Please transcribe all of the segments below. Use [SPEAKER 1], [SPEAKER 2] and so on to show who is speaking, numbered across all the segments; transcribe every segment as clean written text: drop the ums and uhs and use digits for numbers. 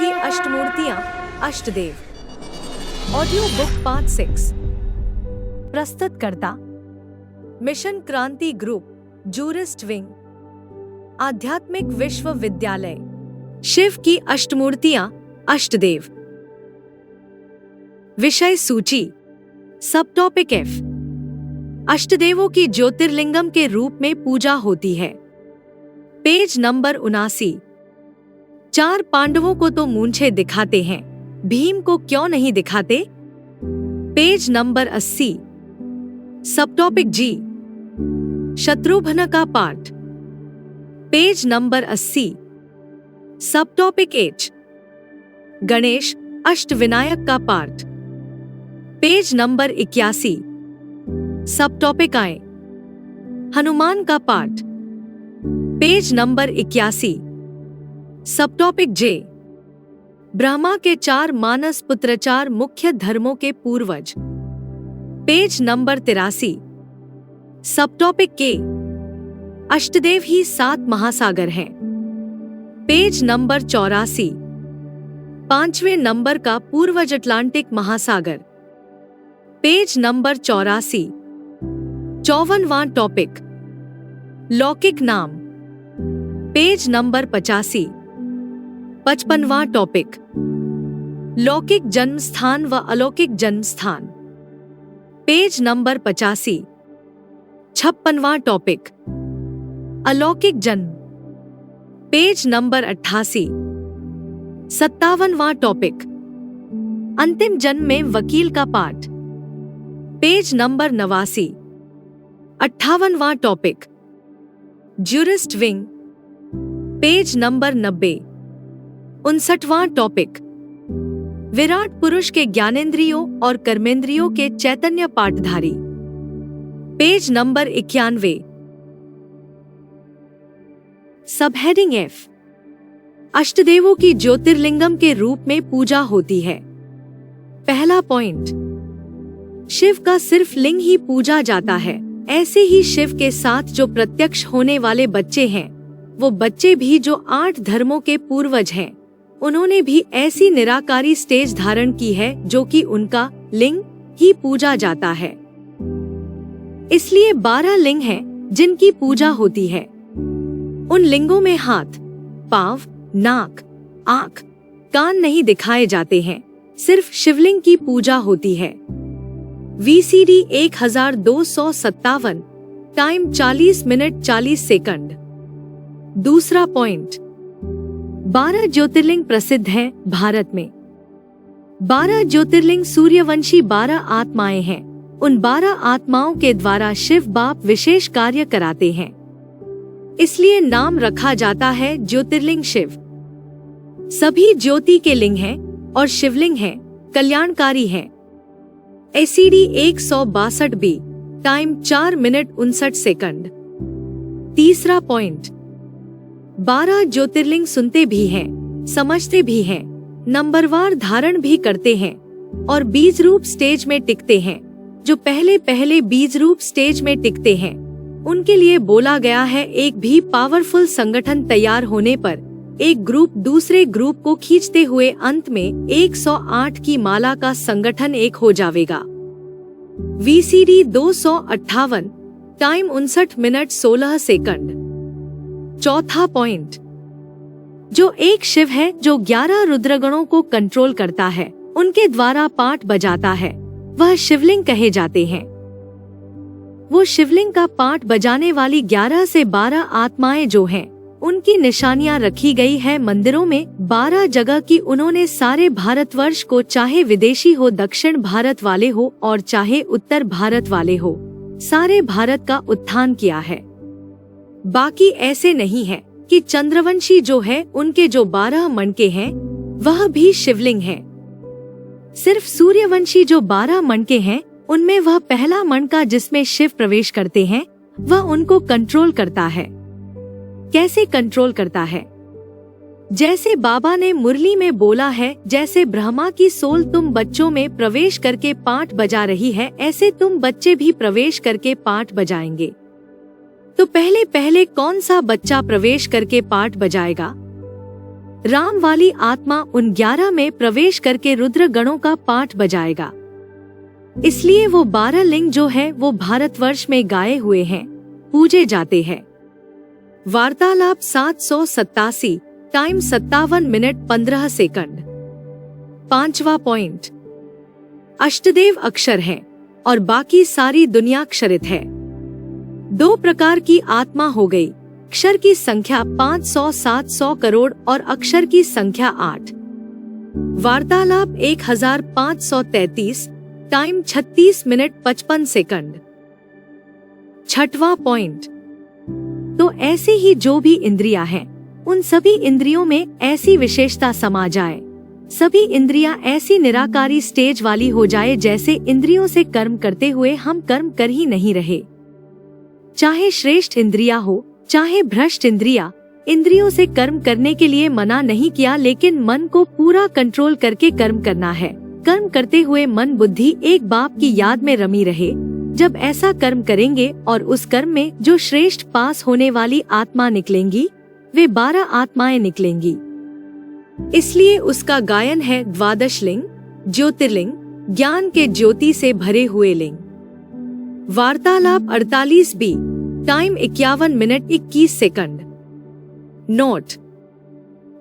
[SPEAKER 1] की अष्टमूर्तियां, अष्टदेव। Audio book part 6। प्रस्तुतकर्ता मिशन क्रांति ग्रुप, जूरिस्ट विंग, आध्यात्मिक विश्वविद्यालय। शिव की अष्टमूर्तियां, अष्टदेव। विषय सूची। सब टॉपिक एफ। अष्टदेवों की ज्योतिर्लिंगम के रूप में पूजा होती है। Page number 79। 4 पांडवों को तो मूंछें दिखाते हैं, भीम को क्यों नहीं दिखाते? Page number 80। सब टॉपिक जी, शत्रुघ्न का पाठ। Page number 80। सब टॉपिक एच, गणेश अष्टविनायक का पाठ। Page number 81। सब टॉपिक आए, हनुमान का पाठ। Page number 81। सब टॉपिक जे, ब्रह्मा के 4 मानस पुत्र, 4 मुख्य धर्मों के पूर्वज। Page number 83। सब टॉपिक के, अष्टदेव ही 7 महासागर हैं। Page number 84। 5वें नंबर का पूर्वज अटलांटिक महासागर। Page number 84। 54वां टॉपिक, लौकिक नाम। Page number 85। 55वां टॉपिक, लौकिक जन्म स्थान व अलौकिक जन्म स्थान। Page number 85। 56वां टॉपिक, अलौकिक जन्म। Page number 88। 57वां टॉपिक, अंतिम जन्म में वकील का पाठ। Page number 89। 58वां topic, jurist wing. Page number 90। 59वां टॉपिक, विराट पुरुष के ज्ञानेंद्रियों और कर्मेंद्रियों के चैतन्य पाठधारी। Page number 91। Subheading F. अष्टदेवों की ज्योतिर्लिंगम के रूप में पूजा होती है। पहला पॉइंट, शिव का सिर्फ लिंग ही पूजा जाता है। ऐसे ही शिव के साथ जो प्रत्यक्ष होने वाले बच्चे हैं, वो बच्चे भी जो 8 धर्मों के पूर्वज हैं, उन्होंने भी ऐसी निराकारी स्टेज धारण की है जो कि उनका लिंग ही पूजा जाता है। इसलिए 12 लिंग हैं जिनकी पूजा होती है। उन लिंगों में हाथ, पांव, नाक, आंख, कान नहीं दिखाए जाते हैं। सिर्फ शिवलिंग की पूजा होती है। VCD 1257, time 40 minute 40 second. दूसरा पॉइंट, 12 ज्योतिर्लिंग प्रसिद्ध हैं भारत में। 12 ज्योतिर्लिंग सूर्यवंशी 12 आत्माएं हैं। उन 12 आत्माओं के द्वारा शिव बाप विशेष कार्य कराते हैं, इसलिए नाम रखा जाता है ज्योतिर्लिंग शिव। सभी ज्योति के लिंग हैं और शिवलिंग हैं, कल्याणकारी हैं। ACD 162B, time 4 minute 59 second. तीसरा पॉइंट, 12 ज्योतिर्लिंग सुनते भी हैं, समझते भी हैं, नंबरवार धारण भी करते हैं और बीज रूप स्टेज में टिकते हैं। जो पहले बीज रूप स्टेज में टिकते हैं, उनके लिए बोला गया है, एक भी पावरफुल संगठन तैयार होने पर एक ग्रुप दूसरे ग्रुप को खींचते हुए अंत में 108 की माला का संगठन एक हो जाएगा। VCD 258, time 59 minute 16 second. चौथा पॉइंट, जो एक शिव है जो 11 रुद्रगणों को कंट्रोल करता है, उनके द्वारा पाठ बजाता है, वह शिवलिंग कहे जाते हैं। वो शिवलिंग का पाठ बजाने वाली 11 से 12 आत्माएं जो हैं, उनकी निशानियां रखी गई है मंदिरों में 12 जगह की। उन्होंने सारे भारतवर्ष को, चाहे विदेशी हो, दक्षिण भारत वाले हो और चाहे उत्तर भारत वाले हो, सारे भारत का उत्थान किया है। बाकी ऐसे नहीं है कि चंद्रवंशी जो है उनके जो 12 मणके हैं वह भी शिवलिंग हैं। सिर्फ सूर्यवंशी जो 12 मणके हैं, उनमें वह पहला मणका जिसमें शिव प्रवेश करते हैं, वह उनको कंट्रोल करता है। कैसे कंट्रोल करता है? जैसे बाबा ने मुरली में बोला है, जैसे ब्रह्मा की सोल तुम बच्चों में प्रवेश करके पाठ बजा रही है, ऐसे तुम बच्चे भी प्रवेश करके पाठ बजाएंगे। तो पहले कौन सा बच्चा प्रवेश करके पाठ बजाएगा? राम वाली आत्मा उन 11 में प्रवेश करके रुद्र गणों का पाठ बजाएगा। इसलिए वो 12 लिंग जो है वो भारतवर्ष में गाए हुए हैं, पूजे जाते हैं। वार्तालाप 787 टाइम 57 मिनट 15 सेकंड। 5वां पॉइंट, अष्टदेव अक्षर है और बाकी सारी दुनिया अक्षरित है। 2 प्रकार की आत्मा हो गई, अक्षर की संख्या 500-700 करोड़ और अक्षर की संख्या 8। वार्तालाप 1533 टाइम 36 मिनट 55 सेकंड। 6वां पॉइंट, तो ऐसे ही जो भी इंद्रियां हैं उन सभी इंद्रियों में ऐसी विशेषता समा जाए, सभी इंद्रियां ऐसी निराकारी स्टेज वाली हो जाए जैसे इंद्रियों से कर्म करते हुए हम कर्म कर ही नहीं रहे। चाहे श्रेष्ठ इंद्रिया हो चाहे भ्रष्ट इंद्रिया, इंद्रियों से कर्म करने के लिए मना नहीं किया, लेकिन मन को पूरा कंट्रोल करके कर्म करना है। कर्म करते हुए मन बुद्धि एक बाप की याद में रमी रहे। जब ऐसा कर्म करेंगे और उस कर्म में जो श्रेष्ठ पास होने वाली आत्मा निकलेंगी वे 12 आत्माएं निकलेंगी। इसलिए उसका गायन है 12 लिंग, ज्योतिर्लिंग, ज्ञान के ज्योति से भरे हुए लिंग। वार्तालाप 48B time 51 minute 21 second. Note,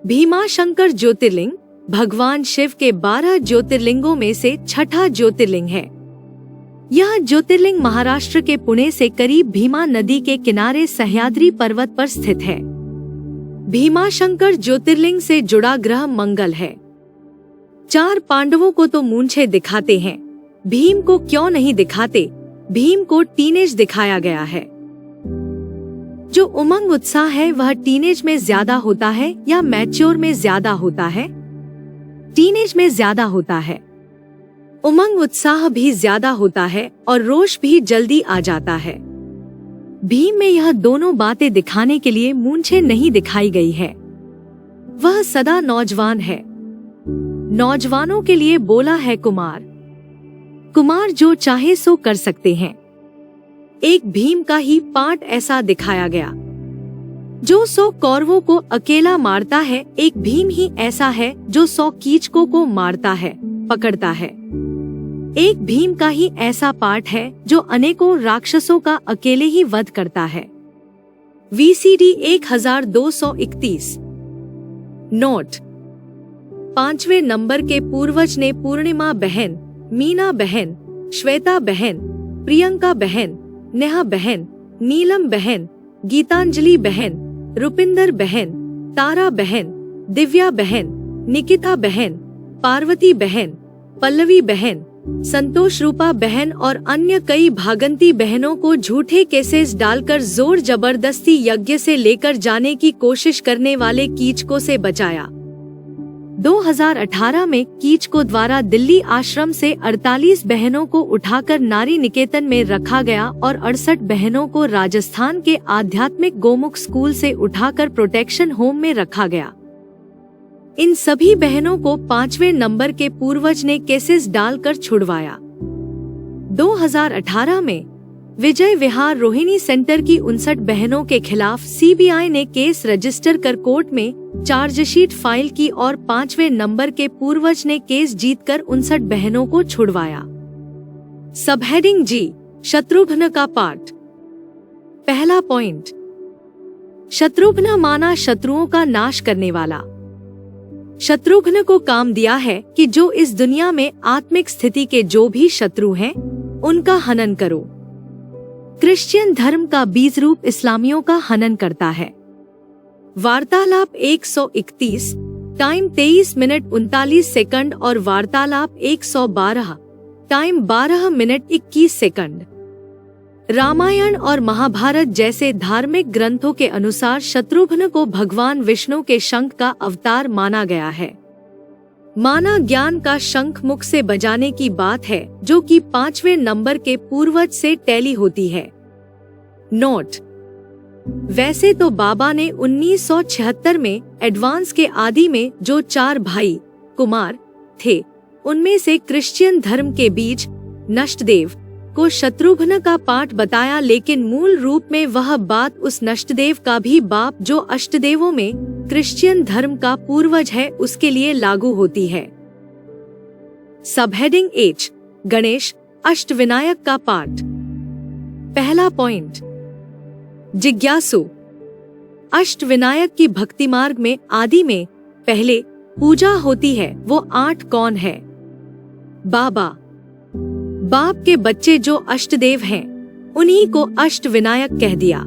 [SPEAKER 1] Bhimashankar jyotirlinga भगवान शिव के 12 ज्योतिर्लिंगों में से 6ठा ज्योतिर्लिंग है। यह ज्योतिर्लिंग महाराष्ट्र के पुणे से करीब भीमा नदी के किनारे सह्याद्री पर्वत पर स्थित है। भीमाशंकर ज्योतिर्लिंग से जुड़ा ग्रह मंगल है। 4 पांडवों को तो मूंछें दिखाते हैं, भीम को क्यों नहीं दिखाते? भीम को टीनेज दिखाया गया है। जो उमंग उत्साह है वह टीनेज में ज्यादा होता है या मैच्योर में ज्यादा होता है? टीनेज में ज्यादा होता है। उमंग उत्साह भी ज्यादा होता है और रोष भी जल्दी आ जाता है। भीम में यह दोनों बातें दिखाने के लिए मूंछें नहीं दिखाई गई है। वह सदा नौजवान है। नौजवानों के लिए बोला है कुमार। कुमार जो चाहे सो कर सकते हैं। एक भीम का ही पार्ट ऐसा दिखाया गया। जो 100 कौरवों को अकेला मारता है, एक भीम ही ऐसा है जो 100 कीचकों को मारता है, पकड़ता है। एक भीम का ही ऐसा पार्ट है जो अनेकों राक्षसों का अकेले ही वध करता है। VCD 1231। नोट, 5वें नंबर के पूर्वज ने पूर्णिमा बहन, मीना बहन, श्वेता बहन, प्रियंका बहन, नेहा बहन, नीलम बहन, गीतांजलि बहन, रुपिंदर बहन, तारा बहन, दिव्या बहन, निकिता बहन, पार्वती बहन, पल्लवी बहन, संतोष रूपा बहन और अन्य कई भागंती बहनों को झूठे केसेस डालकर जोर जबरदस्ती यज्ञ से लेकर जाने की कोशिश करने वाले कीचकों से बचाया। 2018 में कीचकों द्वारा दिल्ली आश्रम से 48 बहनों को उठाकर नारी निकेतन में रखा गया और 68 बहनों को राजस्थान के आध्यात्मिक गोमुख स्कूल से उठाकर प्रोटेक्शन होम में रखा गया। इन सभी बहनों को 5वें नंबर के पूर्वज ने केसेस डालकर छुड़वाया। 2018 में विजय विहार रोहिणी सेंटर की 59 बहनों के खिलाफ CBI ने केस रजिस्टर कर कोर्ट में चार्जशीट फाइल की और 5वें नंबर के पूर्वज ने केस जीतकर 59 बहनों को छुड़वाया। सबहेडिंग G, शत्रुघ्न का पार्ट। पहला पॉइंट, शत्रुघ्न माना शत्रुओं का नाश करने वाला। शत्रुघ्न को काम दिया है कि जो इस दुनिया में आत्मिक स्थिति के जो भी शत्रु हैं, उनका हनन करो। क्रिश्चियन धर्म का बीज रूप इस्लामियों का हनन करता है। वार्तालाप 131 टाइम 23 मिनट 39 सेकंड और वार्तालाप 112 टाइम 12 मिनट 21 सेकंड। रामायण और महाभारत जैसे धार्मिक ग्रंथों के अनुसार शत्रुघ्न को भगवान विष्णु के शंख का अवतार माना गया है। माना ज्ञान का शंख मुख से बजाने की बात है, जो कि 5वें नंबर के पूर्वज से टैली होती है। नोट, वैसे तो बाबा ने 1976 में एडवांस के आदि में जो 4 भाई कुमार थे, उनमें से क्रिश्चियन धर्म के बीज नष्टदेव को शत्रुघ्न का पाठ बताया, लेकिन मूल रूप में वह बात उस नष्टदेव का भी बाप जो अष्टदेवों में क्रिश्चियन धर्म का पूर्वज है उसके लिए लागू होती है। सबहेडिंग H, गणेश अष्टविनायक का पाठ। पहला पॉइंट, जिज्ञासु। अष्टविनायक की भक्ति मार्ग में आदि में पहले पूजा होती है, वो 8 कौन है? बाबा। बाप के बच्चे जो अष्टदेव हैं, उन्हीं को अष्टविनायक कह दिया।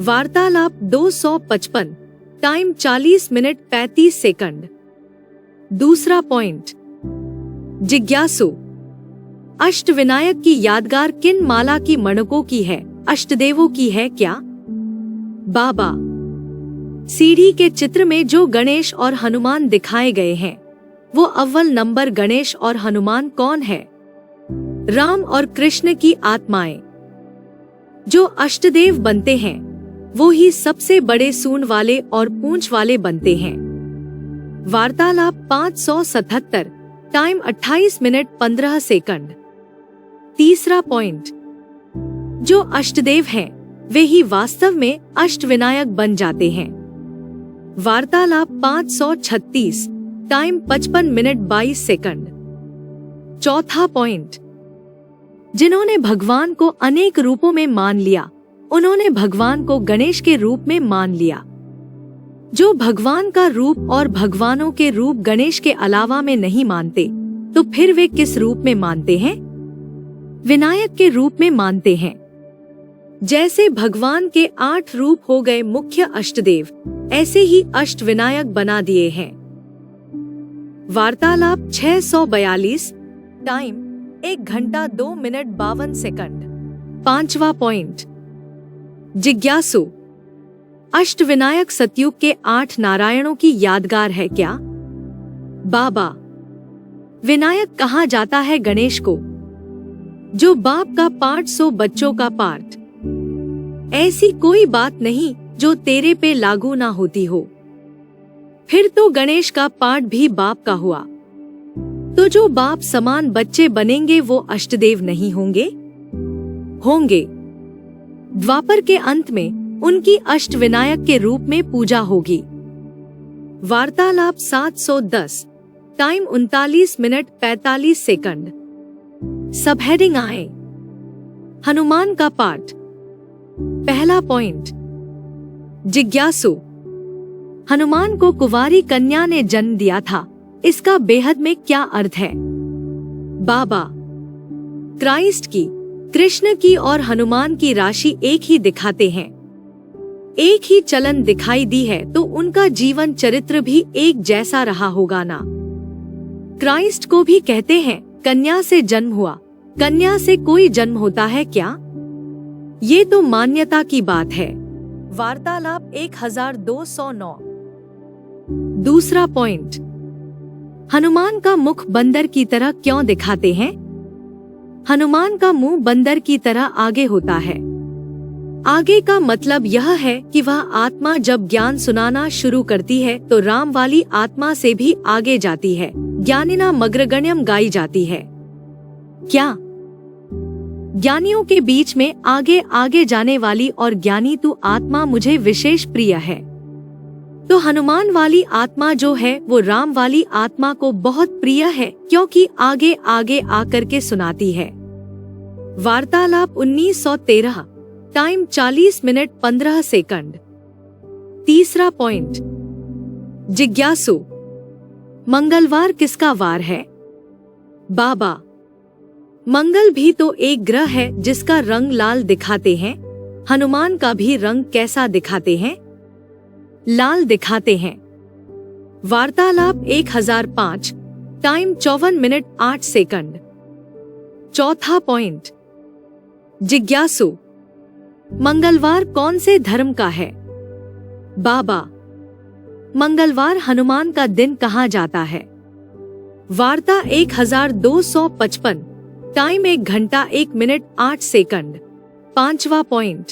[SPEAKER 1] वार्तालाप 255, टाइम 40 मिनट 35 सेकंड। दूसरा पॉइंट, जिज्ञासु। अष्टविनायक की यादगार किन माला की मणकों की है? अष्टदेवों की है क्या? बाबा। सीढ़ी के चित्र में जो गणेश और हनुमान दिखाए गए हैं, वो अव्वल नंबर गणेश और हनुमान कौन है? राम और कृष्ण की आत्माएं। जो अष्टदेव बनते हैं, वो ही सबसे बड़े सूंड वाले और पूंछ वाले बनते हैं। वार्तालाप 577, टाइम 28 मिनट 15 सेकंड। तीसरा पॉइंट, जो अष्टदेव हैं, वे ही वास्तव में अष्टविनायक बन जाते हैं। वार्तालाप 536, टाइम 55 मिनट 22 सेकंड। चौथा पॉइंट, जिन्होंने भगवान को अनेक रूपों में मान लिया, उन्होंने भगवान को गणेश के रूप में मान लिया। जो भगवान का रूप और भगवानों के रूप गणेश के अलावा में नहीं मानते, तो फिर वे किस रूप में मानते हैं? विनायक के रूप में मानते हैं। जैसे भगवान के 8 रूप हो गए मुख्य अष्टदेव, ऐसे ही अष्टविनायक बना दिए हैं। वार्तालाप 642, टाइम 1 घंटा 2 मिनट 52 सेकंड। पांचवा पॉइंट, जिज्ञासु। अष्टविनायक सतयुग के 8 नारायणों की यादगार है क्या? बाबा। विनायक कहा जाता है गणेश को, जो बाप का पाठ सो बच्चों का पाठ। ऐसी कोई बात नहीं जो तेरे पे लागू ना होती हो। फिर तो गणेश का पाठ भी बाप का हुआ। तो जो बाप समान बच्चे बनेंगे वो अष्टदेव नहीं होंगे? होंगे। द्वापर के अंत में उनकी अष्टविनायक के रूप में पूजा होगी। वार्तालाप 710, टाइम 39 मिनट 45 सेकंड। सबहेडिंग आए, हनुमान का पाठ। पहला पॉइंट, जिज्ञासु। हनुमान को कुंवारी कन्या ने जन्म दिया था, इसका बेहद में क्या अर्थ है? बाबा। क्राइस्ट की, कृष्ण की और हनुमान की राशि एक ही दिखाते हैं। एक ही चलन दिखाई दी है तो उनका जीवन चरित्र भी एक जैसा रहा होगा ना। क्राइस्ट को भी कहते हैं कन्या से जन्म हुआ। कन्या से कोई जन्म होता है क्या? ये तो मान्यता की बात है। वार्तालाप 1209। दूसरा पॉइंट, हनुमान का मुख बंदर की तरह क्यों दिखाते हैं? हनुमान का मुंह बंदर की तरह आगे होता है। आगे का मतलब यह है कि वह आत्मा जब ज्ञान सुनाना शुरू करती है तो राम वाली आत्मा से भी आगे जाती है। ज्ञानिना मग्रगण्यम गाई जाती है। क्या? ज्ञानियों के बीच में आगे आगे जाने वाली और ज्ञानी तू आत्मा मुझे विशेष प्रिय है। तो हनुमान वाली आत्मा जो है वो राम वाली आत्मा को बहुत प्रिय है, क्योंकि आगे आगे आकर के सुनाती है। वार्तालाप 1913, टाइम 40 मिनट 15 सेकंड। तीसरा पॉइंट, जिज्ञासु। मंगलवार किसका वार है? बाबा। मंगल भी तो एक ग्रह है जिसका रंग लाल दिखाते हैं। हनुमान का भी रंग कैसा दिखाते हैं? लाल दिखाते हैं। वार्तालाप 1005, टाइम 54 मिनट 8 सेकंड। चौथा पॉइंट, जिज्ञासु। मंगलवार कौन से धर्म का है? बाबा। मंगलवार हनुमान का दिन कहा जाता है। वार्ता 1255, टाइम 1 घंटा 1 मिनट 8 सेकंड। पांचवा पॉइंट,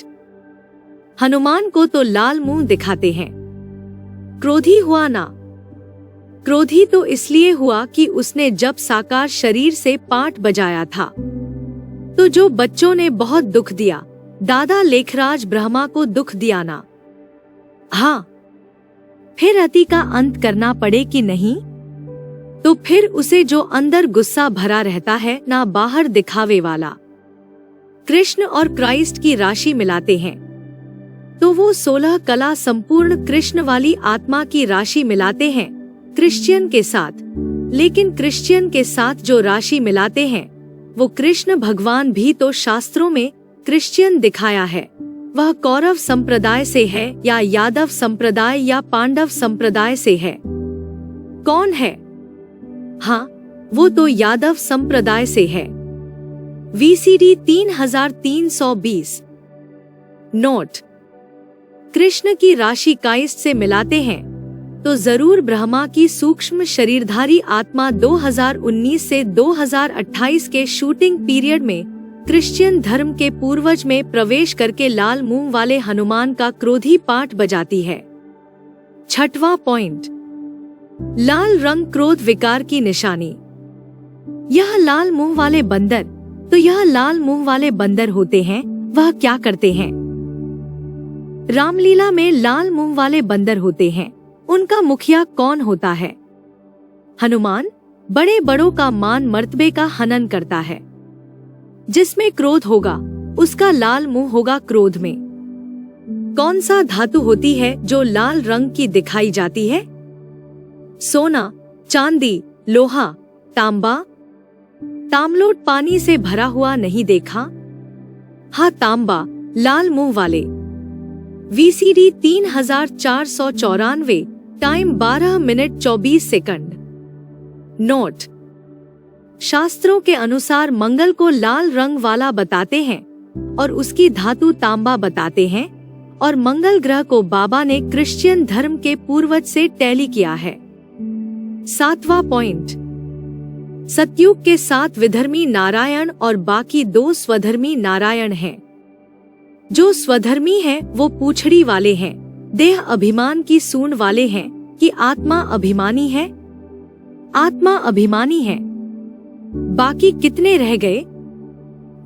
[SPEAKER 1] हनुमान को तो लाल मुंह दिखाते हैं। क्रोधी हुआ ना? क्रोधी तो इसलिए हुआ कि उसने जब साकार शरीर से पाठ बजाया था तो जो बच्चों ने बहुत दुख दिया, दादा लेखराज ब्रह्मा को दुख दिया ना। हाँ, फिर अति का अंत करना पड़े कि नहीं, तो फिर उसे जो अंदर गुस्सा भरा रहता है ना बाहर दिखावे वाला। कृष्ण और क्राइस्ट की राशि मिलाते हैं तो वो 16 कला संपूर्ण कृष्ण वाली आत्मा की राशि मिलाते हैं क्रिश्चियन के साथ। लेकिन क्रिश्चियन के साथ जो राशि मिलाते हैं वो कृष्ण भगवान भी तो शास्त्रों में क्रिश्चियन दिखाया है। वह कौरव संप्रदाय से है या यादव संप्रदाय या पांडव संप्रदाय से है। कौन है? हाँ, वो तो यादव संप्रदाय से है। VCD 3320। नोट: कृष्ण की राशि काइस्ट से मिलाते हैं तो जरूर ब्रह्मा की सूक्ष्म शरीरधारी आत्मा 2019 से 2028 के शूटिंग पीरियड में क्रिश्चियन धर्म के पूर्वज में प्रवेश करके लाल मुंह वाले हनुमान का क्रोधी पाठ बजाती है। 6वां पॉइंट, लाल रंग क्रोध विकार की निशानी। यह लाल मुंह वाले बंदर, तो यह लाल मुंह वाले बंदर होते हैं, वह क्या करते हैं? रामलीला में लाल मुंह वाले बंदर होते हैं। उनका मुखिया कौन होता है? हनुमान। बड़े बड़ों का मान मर्तबे का हनन करता है। जिसमें क्रोध होगा उसका लाल मुंह होगा क्रोध में। कौन सा धातु होती है जो लाल रंग की दिखाई जाती है? सोना, चांदी, लोहा, तांबा। तांबलोट पानी से भरा हुआ नहीं देखा? हाँ, तांबा, लाल मुंह वाले। VCD 3494, time 12 minute 24 second. Note: शास्त्रों के अनुसार मंगल को लाल रंग वाला बताते हैं और उसकी धातु तांबा बताते हैं, और मंगल ग्रह को बाबा ने क्रिश्चियन धर्म के पूर्वज से टैली किया है। 7वां पॉइंट, सतयुग के 7 विधर्मी नारायण और बाकी 2 स्वधर्मी नारायण हैं। जो स्वधर्मी हैं वो पूछड़ी वाले हैं, देह अभिमान की सूंड वाले हैं कि आत्मा अभिमानी है। आत्मा अभिमानी है। बाकी कितने रह गए?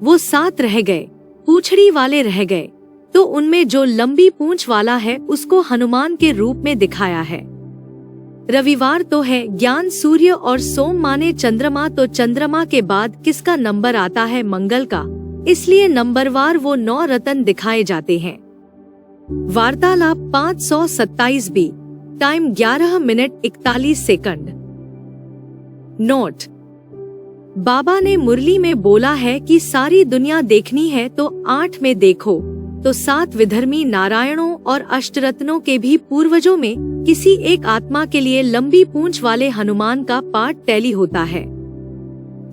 [SPEAKER 1] वो 7 रह गए। पूछड़ी वाले रह गए, तो उनमें जो लंबी पूंछ वाला है उसको हनुमान के रूप में दिखाया है। रविवार तो है ज्ञान सूर्य और सोम माने चंद्रमा, तो चंद्रमा के बाद किसका नंबर आता है? मंगल का। इसलिए नंबरवार वो 9 रतन दिखाए जाते हैं। वार्तालाप 527B, time 11 minute 41 second. Note: बाबा ने मुरली में बोला है कि सारी दुनिया देखनी है तो 8 में देखो, तो 7 विधर्मी नारायणों और अष्टरत्नों के भी पूर्वजों में किसी एक आत्मा के लिए लंबी पूंछ वाले हनुमान का पाठ टैली होता है।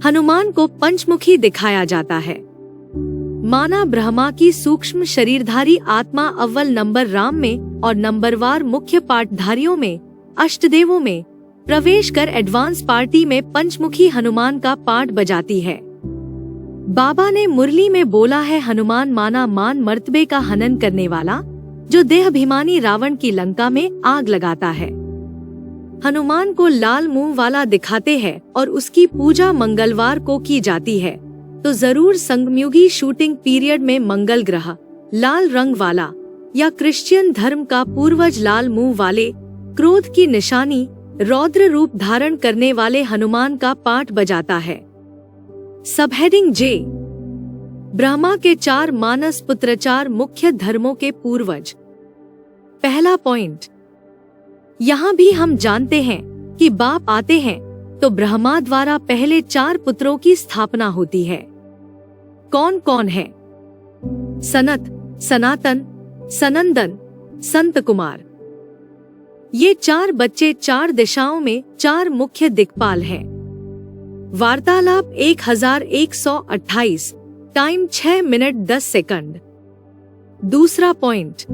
[SPEAKER 1] हनुमान को पंचमुखी दिखाया जाता है। माना ब्रह्मा की सूक्ष्म शरीरधारी आत्मा अव्वल नंबर राम में और नंबरवार मुख्य पाठधारियों में, अष्टदेवों में प्रवेश कर एडवांस पार्टी में पंचमुखी हनुमान का पाठ बजाती है। बाबा ने मुरली में बोला है हनुमान माना मान मर्तबे का हनन करने वाला, जो देहाभिमानी रावण की लंका में आग लगाता है। हनुमान को लाल मुंह वाला दिखाते हैं और उसकी पूजा मंगलवार को की जाती है, तो जरूर संगमयुगी शूटिंग पीरियड में मंगल ग्रह लाल रंग वाला या क्रिश्चियन धर्म का पूर्वज लाल मुंह वाले, क्रोध की निशानी, रौद्र रूप धारण करने वाले हनुमान का पाठ बजाता है। सबहेडिंग J, ब्रह्मा के 4 मानस पुत्र 4 मुख्य धर्मों के पूर्वज। पहला पॉइंट, यहाँ भी हम जानते हैं कि बाप आते हैं तो ब्रह्मा द्वारा पहले 4 पुत्रों की स्थापना होती है। कौन कौन है? सनत, सनातन, सनंदन, संत कुमार। ये 4 बच्चे 4 दिशाओं में 4 मुख्य दिक्पाल हैं। वार्तालाप 1128, टाइम 6 मिनट 10 सेकंड। दूसरा पॉइंट,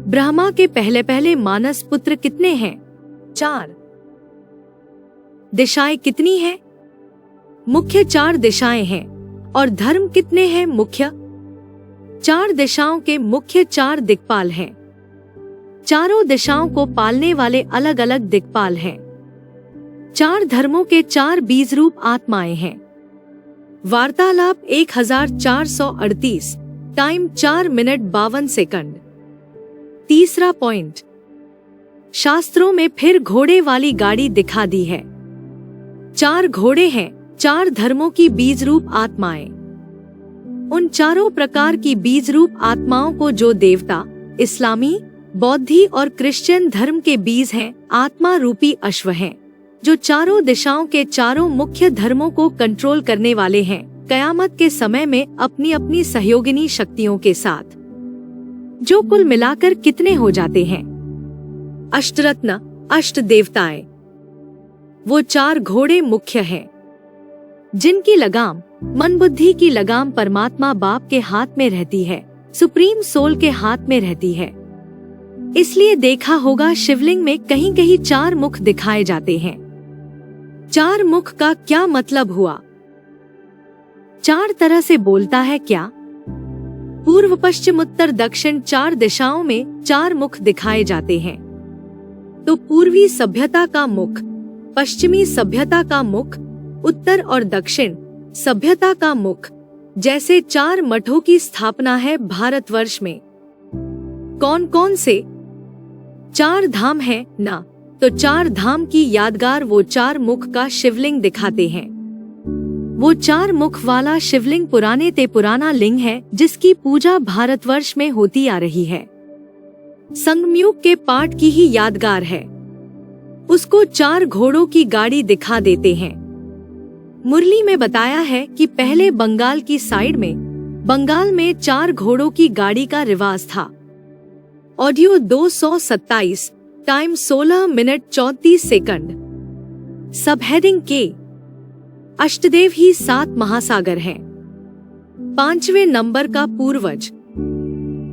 [SPEAKER 1] ब्रह्मा के पहले पहले मानस पुत्र कितने हैं? 4। दिशाएं कितनी हैं? मुख्य 4 दिशाएं हैं। और धर्म कितने हैं? मुख्य 4 दिशाओं के मुख्य 4 दिक्पाल हैं। चारों दिशाओं को पालने वाले अलग अलग दिक्पाल हैं। 4 धर्मों के 4 बीज रूप आत्माएं हैं। वार्तालाप 1438, टाइम 4 मिनट 52 सेकंड। तीसरा पॉइंट, शास्त्रों में फिर घोड़े वाली गाड़ी दिखा दी है। 4 घोड़े हैं, 4 धर्मों की बीज रूप आत्माएं। उन चारों प्रकार की बीज रूप आत्माओं को जो देवता, इस्लामी, बौद्धी और क्रिश्चियन धर्म के बीज हैं, आत्मा रूपी अश्व हैं, जो चारों दिशाओं के चारों मुख्य धर्मों को कंट्रोल करने वाले हैं, कयामत के समय में अपनी अपनी सहयोगिनी शक्तियों के साथ, जो कुल मिलाकर कितने हो जाते हैं? अष्टरत्न, अष्ट देवताएं। वो 4 घोड़े मुख्य हैं, जिनकी लगाम, मन बुद्धि की लगाम परमात्मा बाप के हाथ में रहती है, सुप्रीम सोल के हाथ में रहती है। इसलिए देखा होगा शिवलिंग में कहीं कहीं 4 मुख दिखाए जाते हैं। 4 मुख का क्या मतलब हुआ? 4 तरह से बोलता है क्या? पूर्व, पश्चिम, उत्तर, दक्षिण 4 दिशाओं में 4 मुख दिखाए जाते हैं। तो पूर्वी सभ्यता का मुख, पश्चिमी सभ्यता का मुख, उत्तर और दक्षिण सभ्यता का मुख, जैसे 4 मठों की स्थापना है भारतवर्ष में। कौन कौन से 4 धाम हैं ना? तो 4 धाम की यादगार वो 4 मुख का शिवलिंग दिखाते हैं। वो 4 मुख वाला शिवलिंग पुराने ते पुराना लिंग है, जिसकी पूजा भारतवर्ष में होती आ रही है। संगमयुग के पाठ की ही यादगार है। उसको 4 घोड़ों की गाड़ी दिखा देते हैं। मुरली में बताया है कि पहले बंगाल की साइड में, बंगाल में 4 घोड़ों की गाड़ी का रिवाज था। Audio 227, time 16 minute 34 second. सब हेडिंग के अष्टदेव ही 7 महासागर हैं। 5वें नंबर का पूर्वज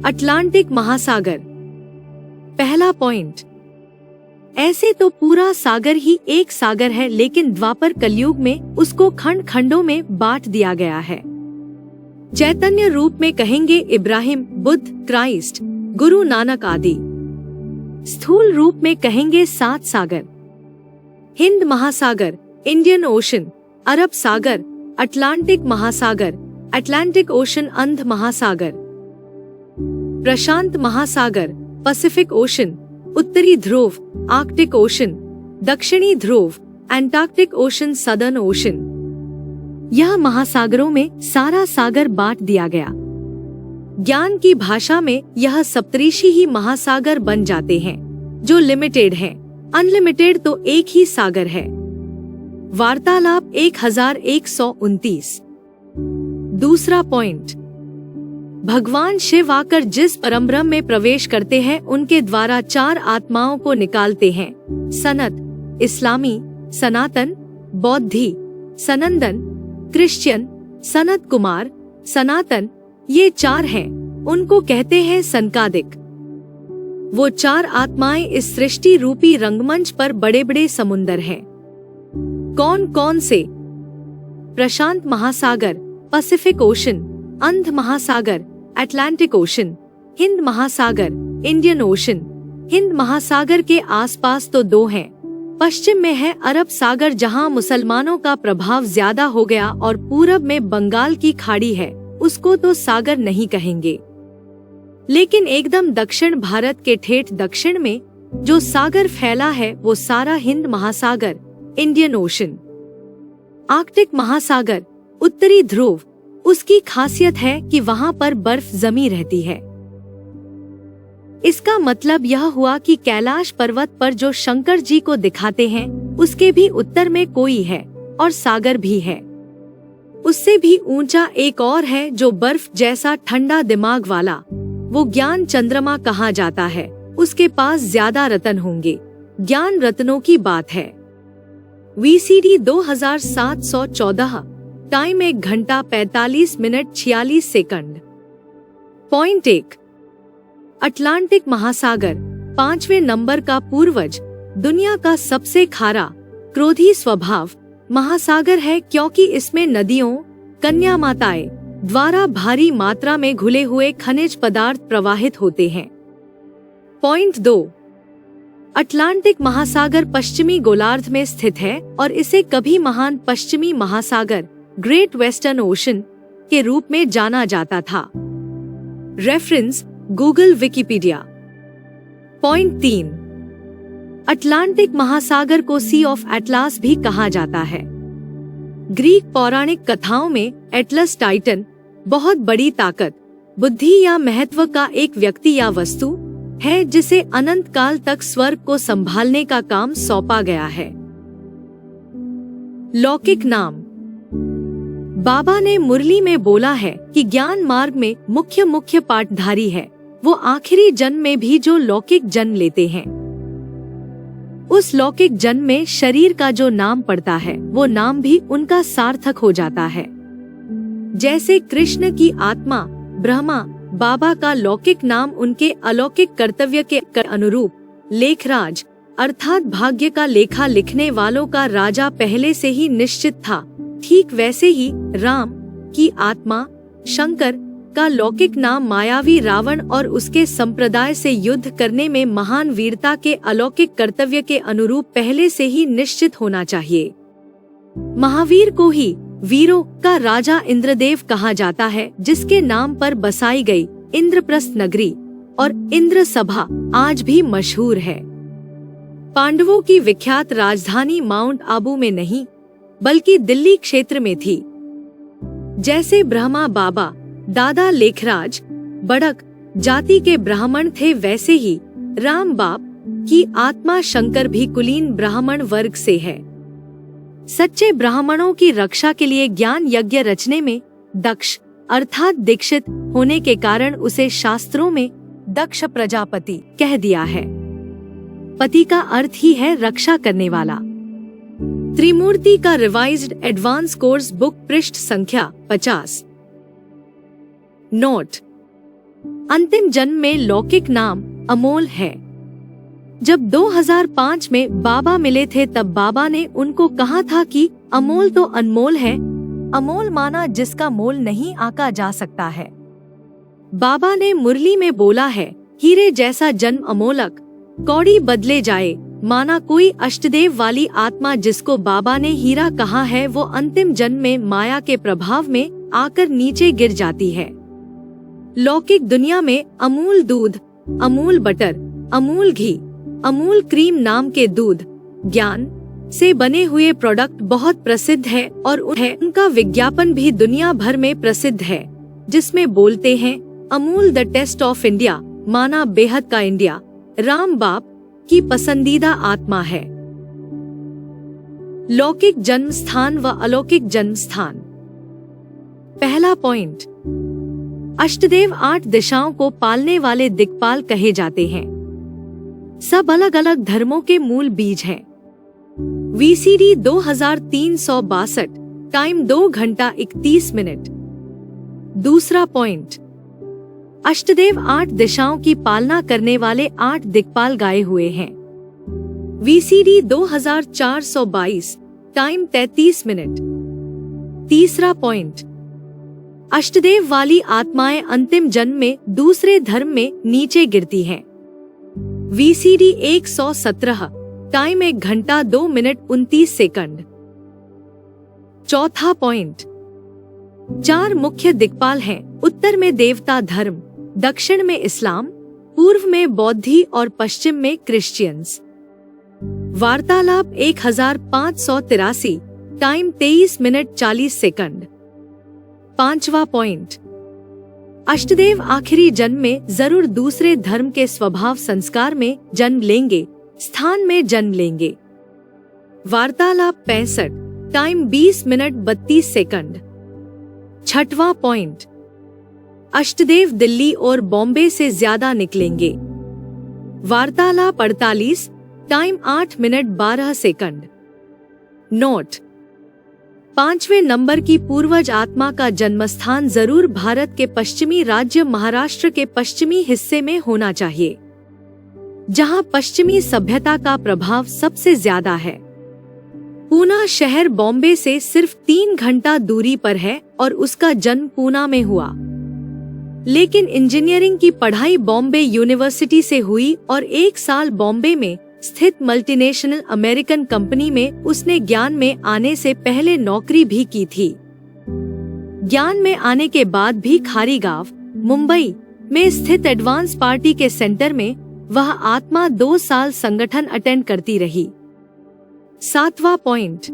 [SPEAKER 1] अटलांटिक महासागर। पहला पॉइंट, ऐसे तो पूरा सागर ही एक सागर है, लेकिन द्वापर कलयुग में उसको खंड खंडों में बांट दिया गया है। चैतन्य रूप में कहेंगे इब्राहिम, बुद्ध, क्राइस्ट, गुरु नानक आदि। स्थूल रूप में कहेंगे 7 सागर: हिंद महासागर, इंडियन ओशन, अरब सागर, अटलांटिक महासागर, अटलांटिक ओशन, अंध महासागर, प्रशांत महासागर, पैसिफिक ओशन, उत्तरी ध्रुव, आर्कटिक ओशन, दक्षिणी ध्रुव, एंटार्क्टिक ओशन, सदर्न ओशन। यह महासागरों में सारा सागर बांट दिया गया। ज्ञान की भाषा में यह सप्तऋषि ही महासागर बन जाते हैं, जो लिमिटेड है। अनलिमिटेड तो एक ही सागर है। वार्तालाप 1129। दूसरा पॉइंट, भगवान शिव आकर जिस परमब्रह्म में प्रवेश करते हैं, उनके द्वारा 4 आत्माओं को निकालते हैं: सनत, इस्लामी, सनातन, बौद्धि, सनंदन, क्रिश्चियन, सनत कुमार, सनातन। ये 4 हैं, उनको कहते हैं सनकादिक। वो 4 आत्माएं इस सृष्टि रूपी रंगमंच पर बड़े बड़े समुंदर हैं। कौन कौन से? प्रशांत महासागर, पैसिफिक ओशन, अंध महासागर, अटलांटिक ओशन, हिंद महासागर, इंडियन ओशन। हिंद महासागर के आसपास तो 2 हैं। पश्चिम में है अरब सागर, जहां मुसलमानों का प्रभाव ज्यादा हो गया, और पूरब में बंगाल की खाड़ी है, उसको तो सागर नहीं कहेंगे। लेकिन एकदम दक्षिण भारत के ठेठ दक्षिण में जो सागर फैला है, वो सारा हिंद महासागर, इंडियन ओशन। आर्कटिक महासागर, उत्तरी ध्रुव, उसकी खासियत है कि वहाँ पर बर्फ जमी रहती है। इसका मतलब यह हुआ कि कैलाश पर्वत पर जो शंकर जी को दिखाते हैं, उसके भी उत्तर में कोई है, और सागर भी है। उससे भी ऊंचा एक और है, जो बर्फ जैसा ठंडा दिमाग वाला, वो ज्ञान चंद्रमा कहा जाता है। उसके पास ज्यादा रत्न होंगे, ज्ञान रत्नों की बात है। VCD 2714, टाइम 1 घंटा 45 मिनट 46 सेकंड। पॉइंट 1, अटलांटिक महासागर 5वें नंबर का पूर्वज, दुनिया का सबसे खारा, क्रोधी स्वभाव महासागर है, क्योंकि इसमें नदियों, कन्या माताएं द्वारा भारी मात्रा में घुले हुए खनिज पदार्थ प्रवाहित होते हैं। पॉइंट 2, अटलांटिक महासागर पश्चिमी गोलार्ध में स्थित है, और इसे कभी महान पश्चिमी महासागर, ग्रेट वेस्टर्न ओशन के रूप में जाना जाता था। Reference: Google, Wikipedia. Point 3, Atlantic महासागर को सी ऑफ एटलास भी कहा जाता है। ग्रीक पौराणिक कथाओं में एटलस टाइटन, बहुत बड़ी ताकत, बुद्धि या महत्व का एक व्यक्ति या वस्तु है जिसे अनंत काल तक स्वर्ग को संभालने का काम सौंपा गया है। लौकिक नाम। बाबा ने मुरली में बोला है कि ज्ञान मार्ग में मुख्य पाठधारी है वो आखिरी जन्म में भी जो लौकिक जन्म लेते हैं। उस लौकिक जन्म में शरीर का जो नाम पड़ता है वो नाम भी उनका सार्थक हो जाता है। जैसे कृष्ण की आत्मा ब्रह्मा, बाबा का लौकिक नाम उनके अलौकिक कर्तव्य के अनुरूप लेखराज अर्थात भाग्य का लेखा लिखने वालों का राजा पहले से ही निश्चित था। ठीक वैसे ही राम की आत्मा शंकर का लौकिक नाम मायावी रावण और उसके संप्रदाय से युद्ध करने में महान वीरता के अलौकिक कर्तव्य के अनुरूप पहले से ही निश्चित होना चाहिए। महावीर को ही वीरों का राजा इंद्रदेव कहा जाता है, जिसके नाम पर बसाई गई इंद्रप्रस्थ नगरी और इंद्र सभा आज भी मशहूर है। पांडवों की विख्यात राजधानी माउंट आबू में नहीं बल्कि दिल्ली क्षेत्र में थी। जैसे ब्रह्मा बाबा दादा लेखराज बड़क जाति के ब्राह्मण थे, वैसे ही राम बाप की आत्मा शंकर भी कुलीन ब्राह्मण वर्ग से है। सच्चे ब्राह्मणों की रक्षा के लिए ज्ञान यज्ञ रचने में दक्ष अर्थात दीक्षित होने के कारण उसे शास्त्रों में दक्ष प्रजापति कह दिया है। पति का अर्थ ही है रक्षा करने वाला। त्रिमूर्ति का रिवाइज्ड एडवांस कोर्स बुक पृष्ठ संख्या 50। नोट। अंतिम जन्म में लौकिक नाम अमोल है। जब 2005 में बाबा मिले थे तब बाबा ने उनको कहा था कि अमोल तो अनमोल है, अमोल माना जिसका मोल नहीं आंका जा सकता है। बाबा ने मुरली में बोला है, हीरे जैसा जन्म अमोलक, कौड़ी बदले जाए, माना कोई अष्टदेव वाली आत्मा जिसको बाबा ने हीरा कहा है वो अंतिम जन्म में माया के प्रभाव में आकर नीचे गिर जाती है। लौकिक दुनिया में अमूल दूध, अमूल बटर, अमूल घी, अमूल क्रीम नाम के दूध ज्ञान से बने हुए प्रोडक्ट बहुत प्रसिद्ध है और उनका विज्ञापन भी दुनिया भर में प्रसिद्ध है, जिसमें बोलते हैं Amul the taste of India, माना बेहद का इंडिया राम बाप की पसंदीदा आत्मा है। लौकिक जन्म स्थान व अलौकिक जन्म स्थान। पहला पॉइंट, अष्टदेव 8 दिशाओं को पालने वाले दिक्पाल कहे जाते हैं। सब अलग अलग धर्मों के मूल बीज हैं। VCD 2362, टाइम 2 घंटा 31 मिनट। दूसरा पॉइंट, अष्टदेव 8 दिशाओं की पालना करने वाले 8 दिक्पाल गाए हुए हैं। VCD 2422, time 33 minute. तीसरा पॉइंट, अष्टदेव वाली आत्माएं अंतिम जन्म में दूसरे धर्म में नीचे गिरती हैं। VCD 117, टाइम 1 घंटा 2 मिनट 29 सेकंड। चौथा पॉइंट, 4 मुख्य दिक्पाल हैं। उत्तर में देवता धर्म, दक्षिण में इस्लाम, पूर्व में बौद्धि और पश्चिम में क्रिश्चियंस। वार्तालाप 1583, टाइम 23 मिनट 40 सेकंड। पांचवा पॉइंट, अष्टदेव आखिरी जन्म में जरूर दूसरे धर्म के स्वभाव संस्कार में जन्म लेंगे, स्थान में जन्म लेंगे। वार्तालाप 65, टाइम 20 मिनट 32 सेकंड। छठवां पॉइंट, अष्टदेव दिल्ली और बॉम्बे से ज्यादा निकलेंगे। वार्तालाप 48, टाइम 8 मिनट 12 सेकंड। नोट, 5वें नंबर की पूर्वज आत्मा का जन्मस्थान जरूर भारत के पश्चिमी राज्य महाराष्ट्र के पश्चिमी हिस्से में होना चाहिए, जहां पश्चिमी सभ्यता का प्रभाव सबसे ज्यादा है। पूना शहर बॉम्बे से सिर्फ 3 घंटा दूरी पर है और उसका जन्म पूना में हुआ, लेकिन इंजीनियरिंग की पढ़ाई बॉम्बे यूनिवर्सिटी से हुई और 1 साल बॉम्बे में स्थित मल्टीनेशनल अमेरिकन कंपनी में उसने ज्ञान में आने से पहले नौकरी भी की थी। ज्ञान में आने के बाद भी खारीगांव, मुंबई में स्थित एडवांस पार्टी के सेंटर में वह आत्मा 2 साल संगठन अटेंड करती रही। 7वां पॉइंट,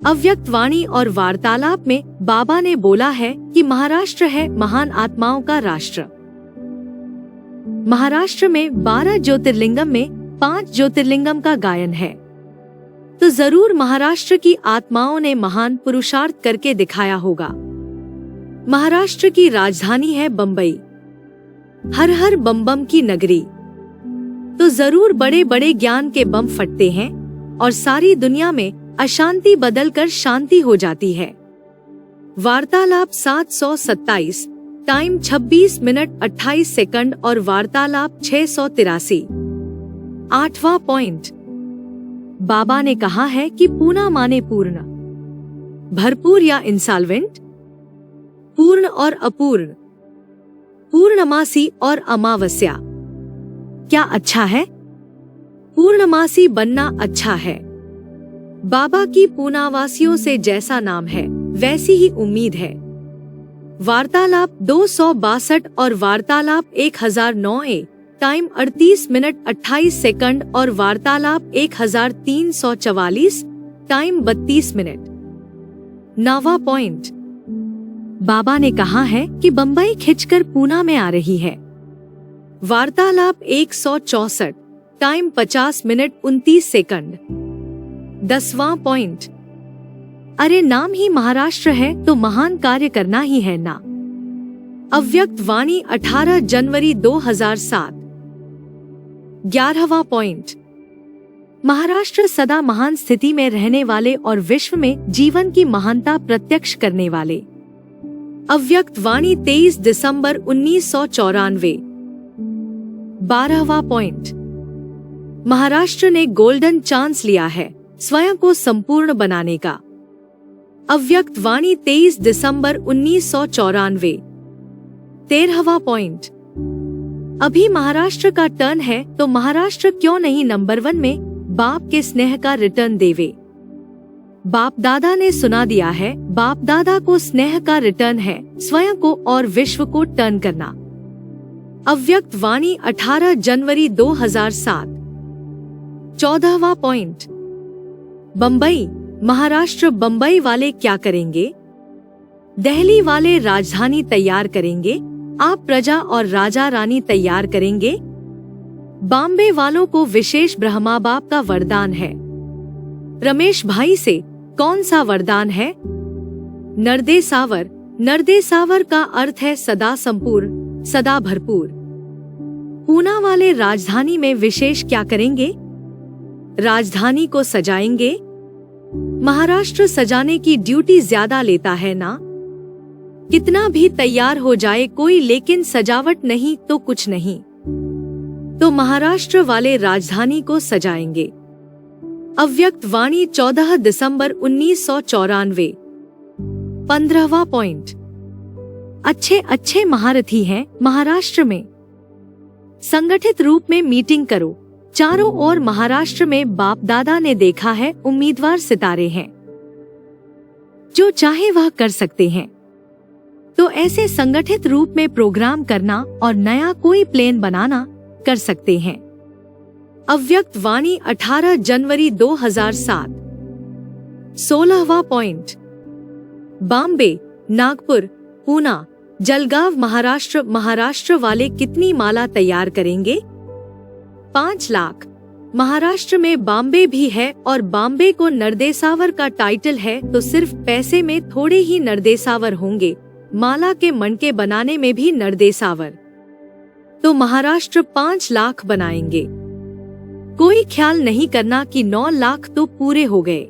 [SPEAKER 1] अव्यक्त वाणी और वार्तालाप में बाबा ने बोला है कि महाराष्ट्र है महान आत्माओं का राष्ट्र। महाराष्ट्र में 12 ज्योतिर्लिंगम में 5 ज्योतिर्लिंगम का गायन है, तो जरूर महाराष्ट्र की आत्माओं ने महान पुरुषार्थ करके दिखाया होगा। महाराष्ट्र की राजधानी है बम्बई, हर हर बम बम की नगरी, तो जरूर बड़े बड़े ज्ञान के बम फटते हैं और सारी दुनिया में अशांति बदलकर शांति हो जाती है। वार्तालाप 727, टाइम 26 मिनट 28 सेकंड और वार्तालाप 683। 8वां पॉइंट, बाबा ने कहा है कि पूना माने पूर्ण, भरपूर या इंसॉल्वेंट, पूर्ण और अपूर्ण, पूर्णमासी और अमावस्या। क्या अच्छा है? पूर्णमासी बनना अच्छा है। बाबा की पूनावासियों से जैसा नाम है वैसी ही उम्मीद है। वार्तालाप 262 और वार्तालाप 1009, टाइम 38 मिनट 28 सेकंड और वार्तालाप 1344, टाइम 32 मिनट। 9वां पॉइंट, बाबा ने कहा है कि बम्बई खिंचकर पूना में आ रही है। वार्तालाप 164, टाइम 50 मिनट 29 सेकंड। 10वां पॉइंट, अरे नाम ही महाराष्ट्र है तो महान कार्य करना ही है ना। अव्यक्त वाणी 18 जनवरी 2007। 11वां पॉइंट, महाराष्ट्र सदा महान स्थिति में रहने वाले और विश्व में जीवन की महानता प्रत्यक्ष करने वाले। अव्यक्त वाणी 23 दिसंबर 1994। 12वां पॉइंट, महाराष्ट्र ने गोल्डन चांस लिया है स्वयं को संपूर्ण बनाने का। अव्यक्त वाणी 23 दिसंबर 1994। 13वां पॉइंट, अभी महाराष्ट्र का टर्न है तो महाराष्ट्र क्यों नहीं नंबर 1 में बाप के स्नेह का रिटर्न देवे। बाप दादा ने सुना दिया है, बाप दादा को स्नेह का रिटर्न है स्वयं को और विश्व को टर्न करना। अव्यक्त वाणी 18 जनवरी 2007। 14वां पॉइंट, बम्बई महाराष्ट्र बम्बई वाले क्या करेंगे? दिल्ली वाले राजधानी तैयार करेंगे, आप प्रजा और राजा रानी तैयार करेंगे। बॉम्बे वालों को विशेष ब्रह्मा बाप का वरदान है। रमेश भाई से कौन सा वरदान है? नर्देसावर। नर्देसावर का अर्थ है सदा संपूर्ण, सदा भरपूर। पूना वाले राजधानी में विशेष क्या करेंगे? राजधानी को सजाएंगे। महाराष्ट्र सजाने की ड्यूटी ज्यादा लेता है ना। कितना भी तैयार हो जाए कोई, लेकिन सजावट नहीं तो कुछ नहीं। तो महाराष्ट्र वाले राजधानी को सजाएंगे। अव्यक्त वाणी 14 दिसंबर 1994। 15वां पॉइंट, अच्छे अच्छे महारथी हैं महाराष्ट्र में। संगठित रूप में मीटिंग करो। चारों ओर महाराष्ट्र में बाप दादा ने देखा है उम्मीदवार सितारे हैं, जो चाहे वह कर सकते हैं। तो ऐसे संगठित रूप में प्रोग्राम करना और नया कोई प्लान बनाना कर सकते हैं। अव्यक्त वाणी 18 जनवरी 2007। 16वां पॉइंट, बॉम्बे, नागपुर, पूना, जलगांव महाराष्ट्र वाले कितनी माला तैयार करेंगे? 5 लाख। महाराष्ट्र में बॉम्बे भी है और बॉम्बे को नर्देसावर का टाइटल है, तो सिर्फ पैसे में थोड़े ही नर्देसावर होंगे, माला के मणके बनाने में भी नर्देसावर। तो महाराष्ट्र 5 लाख बनाएंगे। कोई ख्याल नहीं करना कि 9 लाख तो पूरे हो गए।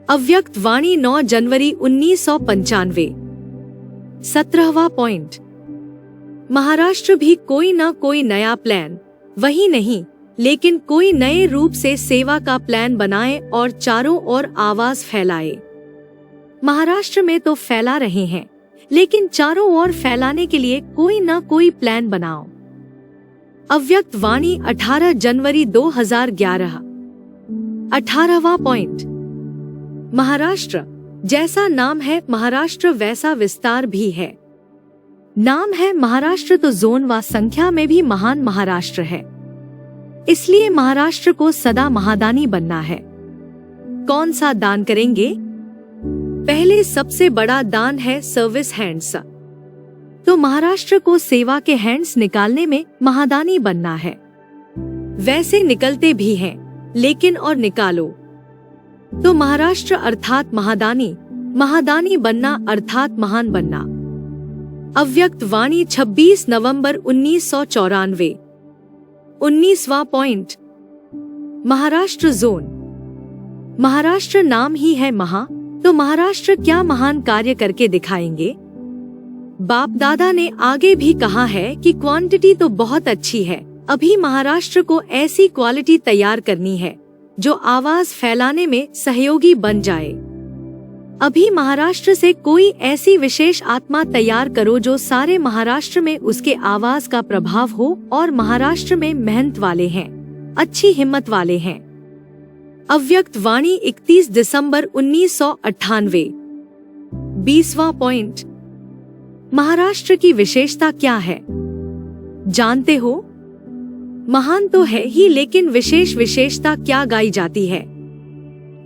[SPEAKER 1] अव्यक्त वाणी 9 जनवरी 1995। 17वां पॉइंट, महाराष्ट्र भी कोई ना कोई नया प्लान, वही नहीं लेकिन कोई नए रूप से सेवा का प्लान बनाए और चारों ओर आवाज फैलाए। महाराष्ट्र में तो फैला रहे हैं, लेकिन चारों ओर फैलाने के लिए कोई ना कोई प्लान बनाओ। अव्यक्त वाणी 18 जनवरी 2011। 18वां पॉइंट, महाराष्ट्र जैसा नाम है महाराष्ट्र वैसा विस्तार भी है। नाम है महाराष्ट्र तो जोन व संख्या में भी महान महाराष्ट्र है, इसलिए महाराष्ट्र को सदा महादानी बनना है। कौन सा दान करेंगे? पहले सबसे बड़ा दान है सर्विस हैंड्स, तो महाराष्ट्र को सेवा के हैंड्स निकालने में महादानी बनना है। वैसे निकलते भी हैं, लेकिन और निकालो तो महाराष्ट्र अर्थात महादानी, महादानी बनना अर्थात महान बनना। अव्यक्त वाणी 26 नवंबर 1994। 19वां पॉइंट, महाराष्ट्र जोन। महाराष्ट्र नाम ही है महा, तो महाराष्ट्र क्या महान कार्य करके दिखाएंगे? बाप दादा ने आगे भी कहा है कि क्वांटिटी तो बहुत अच्छी है, अभी महाराष्ट्र को ऐसी क्वालिटी तैयार करनी है जो आवाज फैलाने में सहयोगी बन जाए। अभी महाराष्ट्र से कोई ऐसी विशेष आत्मा तैयार करो जो सारे महाराष्ट्र में उसके आवाज का प्रभाव हो और महाराष्ट्र में मेहनत वाले हैं, अच्छी हिम्मत वाले हैं। अव्यक्त वाणी 31 दिसंबर 1998। 20वां पॉइंट, महाराष्ट्र की विशेषता क्या है जानते हो? महान तो है ही, लेकिन विशेषता क्या गाई जाती है?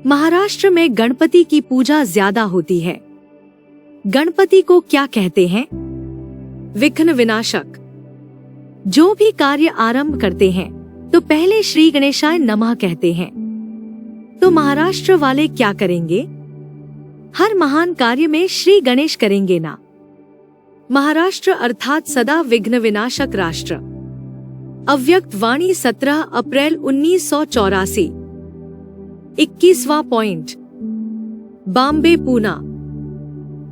[SPEAKER 1] महाराष्ट्र में गणपति की पूजा ज्यादा होती है। गणपति को क्या कहते हैं? विघ्न विनाशक। जो भी कार्य आरंभ करते हैं तो पहले श्री गणेशाय नमः कहते हैं। तो महाराष्ट्र वाले क्या करेंगे? हर महान कार्य में श्री गणेश करेंगे ना। महाराष्ट्र अर्थात सदा विघ्न विनाशक राष्ट्र। अव्यक्त वाणी 17 अप्रैल 1984। 21वां पॉइंट, बॉम्बे पूना।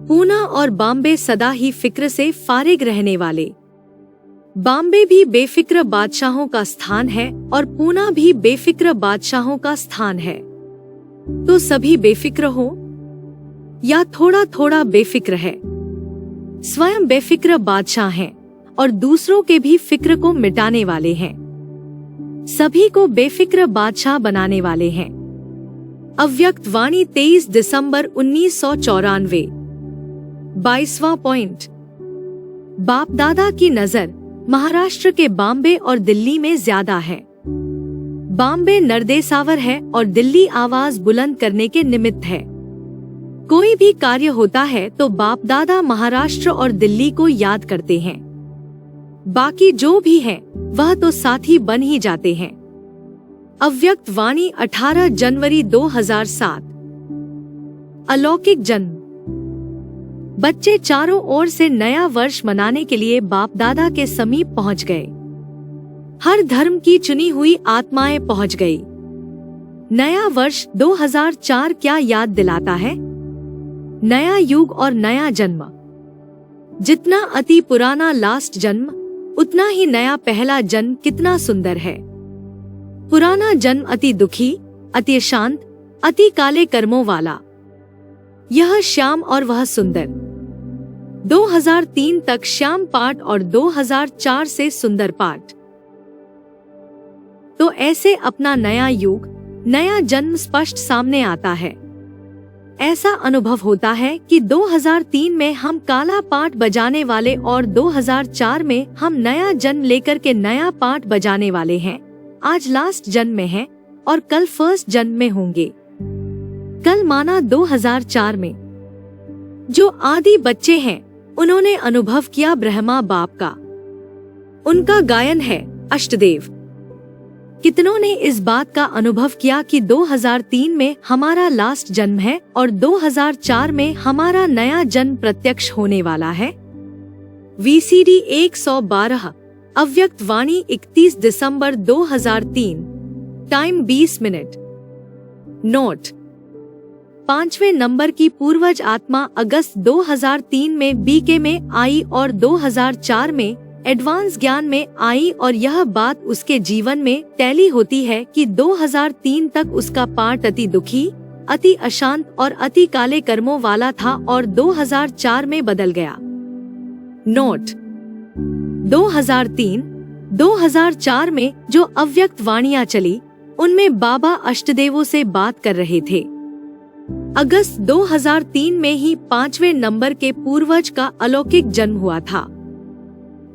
[SPEAKER 1] पूना और बॉम्बे सदा ही फिक्र से फारिग रहने वाले। बॉम्बे भी बेफिक्र बादशाहों का स्थान है और पूना भी बेफिक्र बादशाहों का स्थान है। तो सभी बेफिक्र हो या थोड़ा थोड़ा बेफिक्र है? स्वयं बेफिक्र बादशाह हैं और दूसरों के भी फिक्र को मिटाने वाले हैं, सभी को बेफिक्र बादशाह बनाने वाले हैं। अव्यक्त वाणी 23 दिसंबर 1994। 22वां पॉइंट, बाप दादा की नजर महाराष्ट्र के बॉम्बे और दिल्ली में ज्यादा है। बॉम्बे निर्देशावर है और दिल्ली आवाज बुलंद करने के निमित्त है। कोई भी कार्य होता है तो बाप दादा महाराष्ट्र और दिल्ली को याद करते हैं, बाकी जो भी है वह तो साथी बन ही जाते हैं। अव्यक्त वाणी 18 जनवरी 2007। अलौकिक जन्म। बच्चे चारों ओर से नया वर्ष मनाने के लिए बाप दादा के समीप पहुंच गए। हर धर्म की चुनी हुई आत्माएं पहुंच गई। नया वर्ष 2004 क्या याद दिलाता है? नया युग और नया जन्म। जितना अति पुराना लास्ट जन्म, उतना ही नया पहला जन्म कितना सुंदर है। पुराना जन्म अति दुखी, अति शांत, अति काले कर्मों वाला, यह श्याम और वह सुंदर। 2003 तक श्याम पाठ और 2004 से सुंदर पाठ। तो ऐसे अपना नया युग, नया जन्म स्पष्ट सामने आता है। ऐसा अनुभव होता है कि 2003 में हम काला पाठ बजाने वाले और 2004 में हम नया जन्म लेकर के नया पाठ बजाने वाले हैं। आज लास्ट जन्म में हैं और कल फर्स्ट जन्म में होंगे। कल माना 2004 में। जो आदि बच्चे हैं उन्होंने अनुभव किया ब्रह्मा बाप का। उनका गायन है अष्टदेव। कितनों ने इस बात का अनुभव किया कि 2003 में हमारा लास्ट जन्म है और 2004 में हमारा नया जन्म प्रत्यक्ष होने वाला है। VCD 112। अव्यक्त वाणी 31 दिसंबर 2003। Time 20 minute. नोट, 5वें नंबर की पूर्वज आत्मा अगस्त 2003 में BK में आई और 2004 में एडवांस ज्ञान में आई और यह बात उसके जीवन में टैली होती है कि 2003 तक उसका पार्ट अति दुखी, अति अशांत और अति काले कर्मों वाला था और 2004 में बदल गया। नोट, 2003-2004 में जो अव्यक्त वाणियां चली उनमें बाबा अष्टदेवों से बात कर रहे थे। अगस्त 2003 में ही 5वें नंबर के पूर्वज का अलौकिक जन्म हुआ था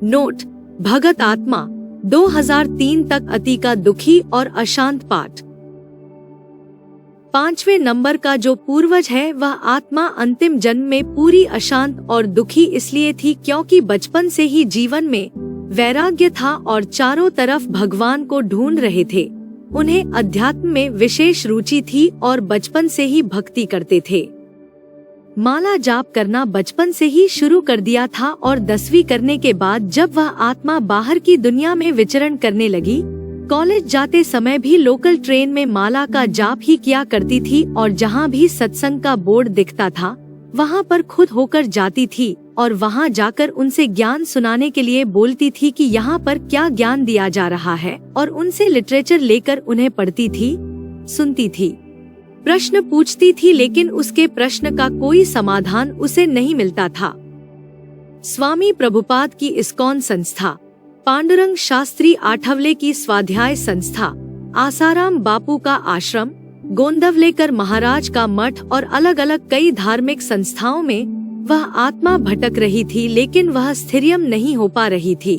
[SPEAKER 1] नोट: भगत आत्मा 2003 तक अति का दुखी और अशांत पाठ। 5वें नंबर का जो पूर्वज है वह आत्मा अंतिम जन्म में पूरी अशांत और दुखी इसलिए थी क्योंकि बचपन से ही जीवन में वैराग्य था और चारों तरफ भगवान को ढूंढ रहे थे। उन्हें अध्यात्म में विशेष रुचि थी और बचपन से ही भक्ति करते थे। माला जाप करना बचपन से ही शुरू कर दिया था और 10वीं करने के बाद जब वह आत्मा बाहर की दुनिया में विचरण करने लगी, कॉलेज जाते समय भी लोकल ट्रेन में माला का जाप ही किया करती थी और जहाँ भी सत्संग का बोर्ड दिखता था वहाँ पर खुद होकर जाती थी और वहाँ जाकर उनसे ज्ञान सुनाने के लिए बोलती थी कि यहाँ पर क्या ज्ञान दिया जा रहा है और उनसे लिटरेचर लेकर उन्हें पढ़ती थी, सुनती थी, प्रश्न पूछती थी, लेकिन उसके प्रश्न का कोई समाधान उसे नहीं मिलता था। स्वामी प्रभुपाद की इस्कॉन संस्था, पांडुरंग शास्त्री आठवले की स्वाध्याय संस्था, आसाराम बापू का आश्रम, गोंदवलेकर महाराज का मठ और अलग अलग कई धार्मिक संस्थाओं में वह आत्मा भटक रही थी, लेकिन वह स्थिरम नहीं हो पा रही थी।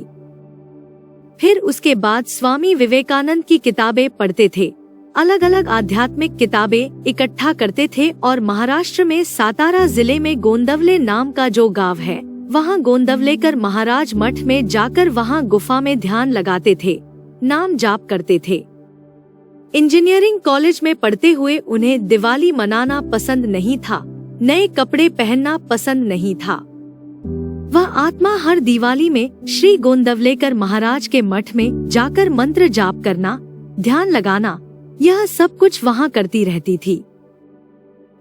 [SPEAKER 1] फिर उसके बाद स्वामी विवेकानंद की किताबें पढ़ते थे, अलग अलग आध्यात्मिक किताबें इकट्ठा करते थे और महाराष्ट्र में सातारा जिले में गोंदवले नाम का जो गांव है वहाँ गोंदवलेकर महाराज मठ में जाकर वहाँ गुफा में ध्यान लगाते थे, नाम जाप करते थे। इंजीनियरिंग कॉलेज में पढ़ते हुए उन्हें दिवाली मनाना पसंद नहीं था, नए कपड़े पहनना पसंद नहीं था। वह आत्मा हर दिवाली में श्री गोंदवलेकर महाराज के मठ में जाकर मंत्र जाप करना, ध्यान लगाना, यह सब कुछ वहाँ करती रहती थी।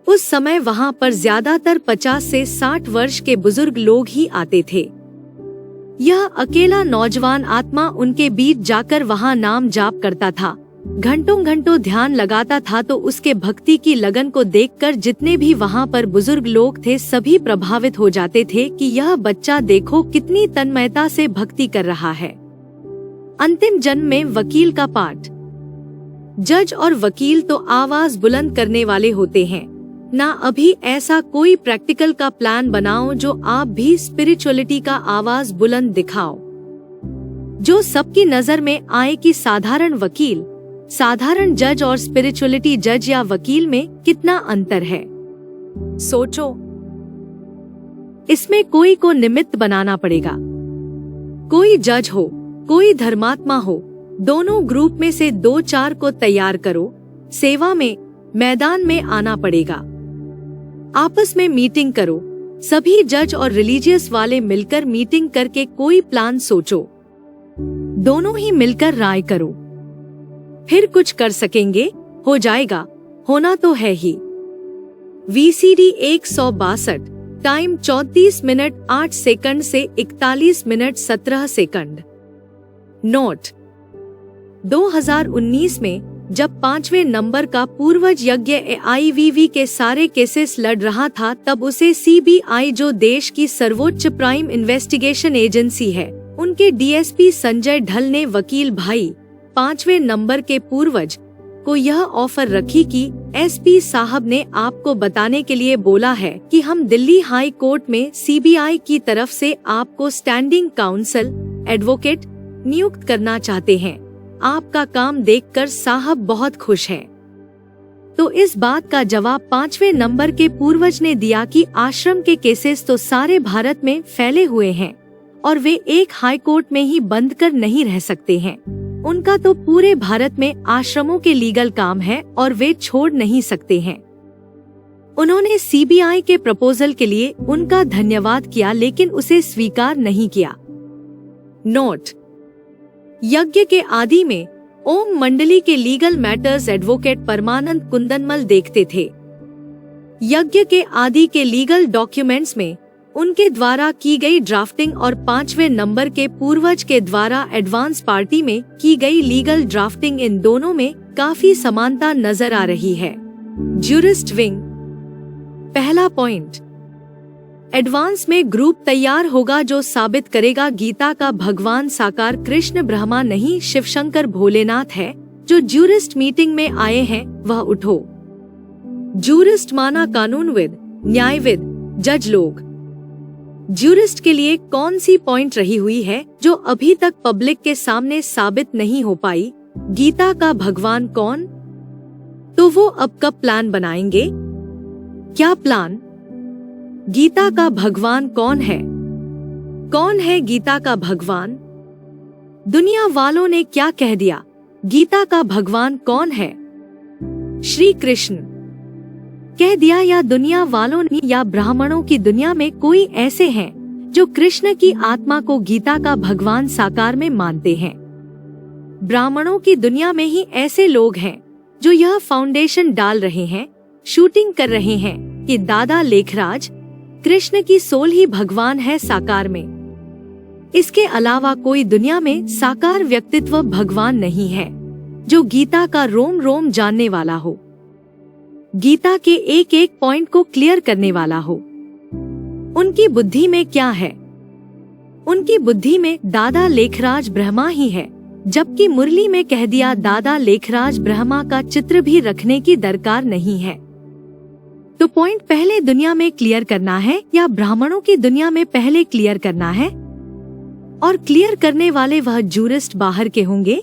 [SPEAKER 1] उस समय वहाँ पर ज्यादातर 50 से 60 वर्ष के बुजुर्ग लोग ही आते थे। यह अकेला नौजवान आत्मा उनके बीच जाकर वहाँ नाम जाप करता था, घंटों घंटों ध्यान लगाता था। तो उसके भक्ति की लगन को देखकर जितने भी वहाँ पर बुजुर्ग लोग थे सभी प्रभावित हो जाते थे कि यह बच्चा देखो कितनी तन्मयता से भक्ति कर रहा है। अंतिम जन्म में वकील का पाठ। जज और वकील तो आवाज बुलंद करने वाले होते हैं ना। अभी ऐसा कोई प्रैक्टिकल का प्लान बनाओ जो आप भी स्पिरिचुअलिटी का आवाज बुलंद दिखाओ, जो सबकी नजर में आए कि साधारण वकील, साधारण जज और स्पिरिचुअलिटी जज या वकील में कितना अंतर है। सोचो, इसमें कोई को निमित्त बनाना पड़ेगा। कोई जज हो, कोई धर्मात्मा हो, दोनों ग्रुप में से 2-4 को तैयार करो, सेवा में मैदान में आना पड़ेगा। आपस में मीटिंग करो, सभी जज और रिलीजियस वाले मिलकर मीटिंग करके कोई प्लान सोचो, दोनों ही मिलकर राय करो, फिर कुछ कर सकेंगे, हो जाएगा, होना तो है ही। VCD 162, टाइम 34 मिनट 8 सेकंड से 41 मिनट 17 सेकंड। नोट: 2019 में जब 5वें नंबर का पूर्वज यज्ञ AIVV के सारे केसेस लड़ रहा था तब उसे CBI, जो देश की सर्वोच्च प्राइम इन्वेस्टिगेशन एजेंसी है, उनके DSP संजय ढल ने वकील भाई 5वें नंबर के पूर्वज को यह ऑफर रखी कि SP साहब ने आपको बताने के लिए बोला है कि हम दिल्ली हाई कोर्ट में CBI की तरफ से आपको स्टैंडिंग काउंसिल एडवोकेट नियुक्त करना चाहते हैं। आपका काम देखकर साहब बहुत खुश हैं। तो इस बात का जवाब 5वें नंबर के पूर्वज ने दिया कि आश्रम के केसेस तो सारे भारत में फैले हुए हैं और वे एक हाई कोर्ट में ही बंद कर नहीं रह सकते हैं। उनका तो पूरे भारत में आश्रमों के लीगल काम है और वे छोड़ नहीं सकते हैं। उन्होंने CBI के प्रपोजल के लिए उनका धन्यवाद किया, लेकिन उसे स्वीकार नहीं किया। नोट: यज्ञ के आदि में ओम मंडली के लीगल मैटर्स एडवोकेट परमानंद कुंदनमल देखते थे। यज्ञ के आदि के लीगल डॉक्यूमेंट्स में उनके द्वारा की गई ड्राफ्टिंग और 5वें नंबर के पूर्वज के द्वारा एडवांस पार्टी में की गई लीगल ड्राफ्टिंग, इन दोनों में काफी समानता नजर आ रही है। Jurist wing. पहला पॉइंट, एडवांस में ग्रुप तैयार होगा जो साबित करेगा गीता का भगवान साकार कृष्ण ब्रह्मा नहीं शिवशंकर भोलेनाथ है। जो ज्यूरिस्ट मीटिंग में आए हैं वह उठो। ज्यूरिस्ट माना कानूनविद, न्यायविद, जज लोग। ज्यूरिस्ट के लिए कौन सी पॉइंट रही हुई है जो अभी तक पब्लिक के सामने साबित नहीं हो पाई? गीता का भगवान कौन? तो वो अब कब प्लान बनाएंगे? क्या प्लान? गीता का भगवान कौन है? कौन है गीता का भगवान? दुनिया वालों ने क्या कह दिया? गीता का भगवान कौन है? श्री कृष्ण कह दिया, या दुनिया वालों ने, या ब्राह्मणों की दुनिया में कोई ऐसे हैं जो कृष्ण की आत्मा को गीता का भगवान साकार में मानते हैं? ब्राह्मणों की दुनिया में ही ऐसे लोग हैं जो यह फाउंडेशन डाल रहे हैं, शूटिंग कर रहे हैं कि दादा लेखराज कृष्ण की सोल ही भगवान है साकार में। इसके अलावा कोई दुनिया में साकार व्यक्तित्व भगवान नहीं है जो गीता का रोम रोम जानने वाला हो, गीता के एक एक पॉइंट को क्लियर करने वाला हो। उनकी बुद्धि में क्या है? उनकी बुद्धि में दादा लेखराज ब्रह्मा ही है, जबकि मुरली में कह दिया दादा लेखराज ब्रह्मा का चित्र भी रखने की दरकार नहीं है। तो पॉइंट पहले दुनिया में क्लियर करना है या ब्राह्मणों की दुनिया में पहले क्लियर करना है? और क्लियर करने वाले वह ज्यूरिस्ट बाहर के होंगे,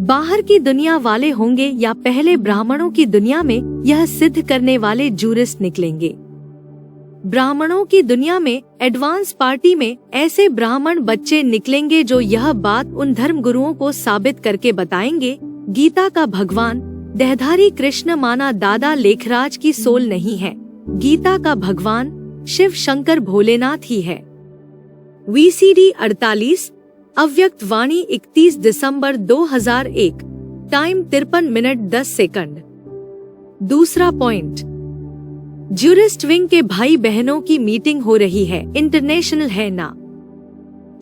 [SPEAKER 1] बाहर की दुनिया वाले होंगे, या पहले ब्राह्मणों की दुनिया में यह सिद्ध करने वाले ज्यूरिस्ट निकलेंगे? ब्राह्मणों की दुनिया में एडवांस पार्टी में ऐसे ब्राह्मण बच्चे निकलेंगे जो यह बात उन धर्म गुरुओं को साबित करके बताएंगे गीता का भगवान देहधारी कृष्ण माना दादा लेखराज की सोल नहीं है, गीता का भगवान शिव शंकर भोलेनाथ ही है। VCD 48 अव्यक्त वाणी 31 दिसंबर 2001 टाइम 53 मिनट 10 दूसरा पॉइंट, ज्यूरिस्ट विंग के भाई बहनों की मीटिंग हो रही है, इंटरनेशनल है ना?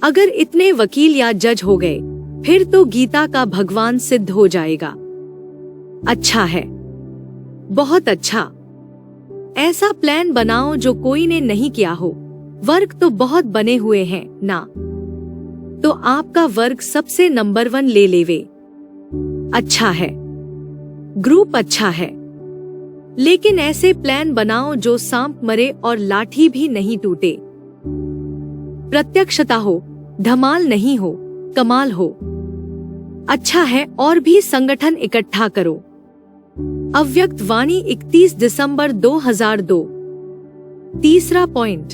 [SPEAKER 1] अगर इतने वकील या जज हो गए फिर तो गीता का भगवान सिद्ध हो जाएगा। अच्छा है, बहुत अच्छा। ऐसा प्लान बनाओ जो कोई ने नहीं किया हो। वर्क तो बहुत बने हुए हैं ना, तो आपका वर्क सबसे नंबर 1 ले लेवे। अच्छा है, ग्रुप अच्छा है, लेकिन ऐसे प्लान बनाओ जो सांप मरे और लाठी भी नहीं टूटे। प्रत्यक्षता हो, धमाल नहीं हो, कमाल हो। अच्छा है, और भी संगठन इकट्ठा करो। अव्यक्त वाणी 31 दिसंबर 2002 तीसरा पॉइंट,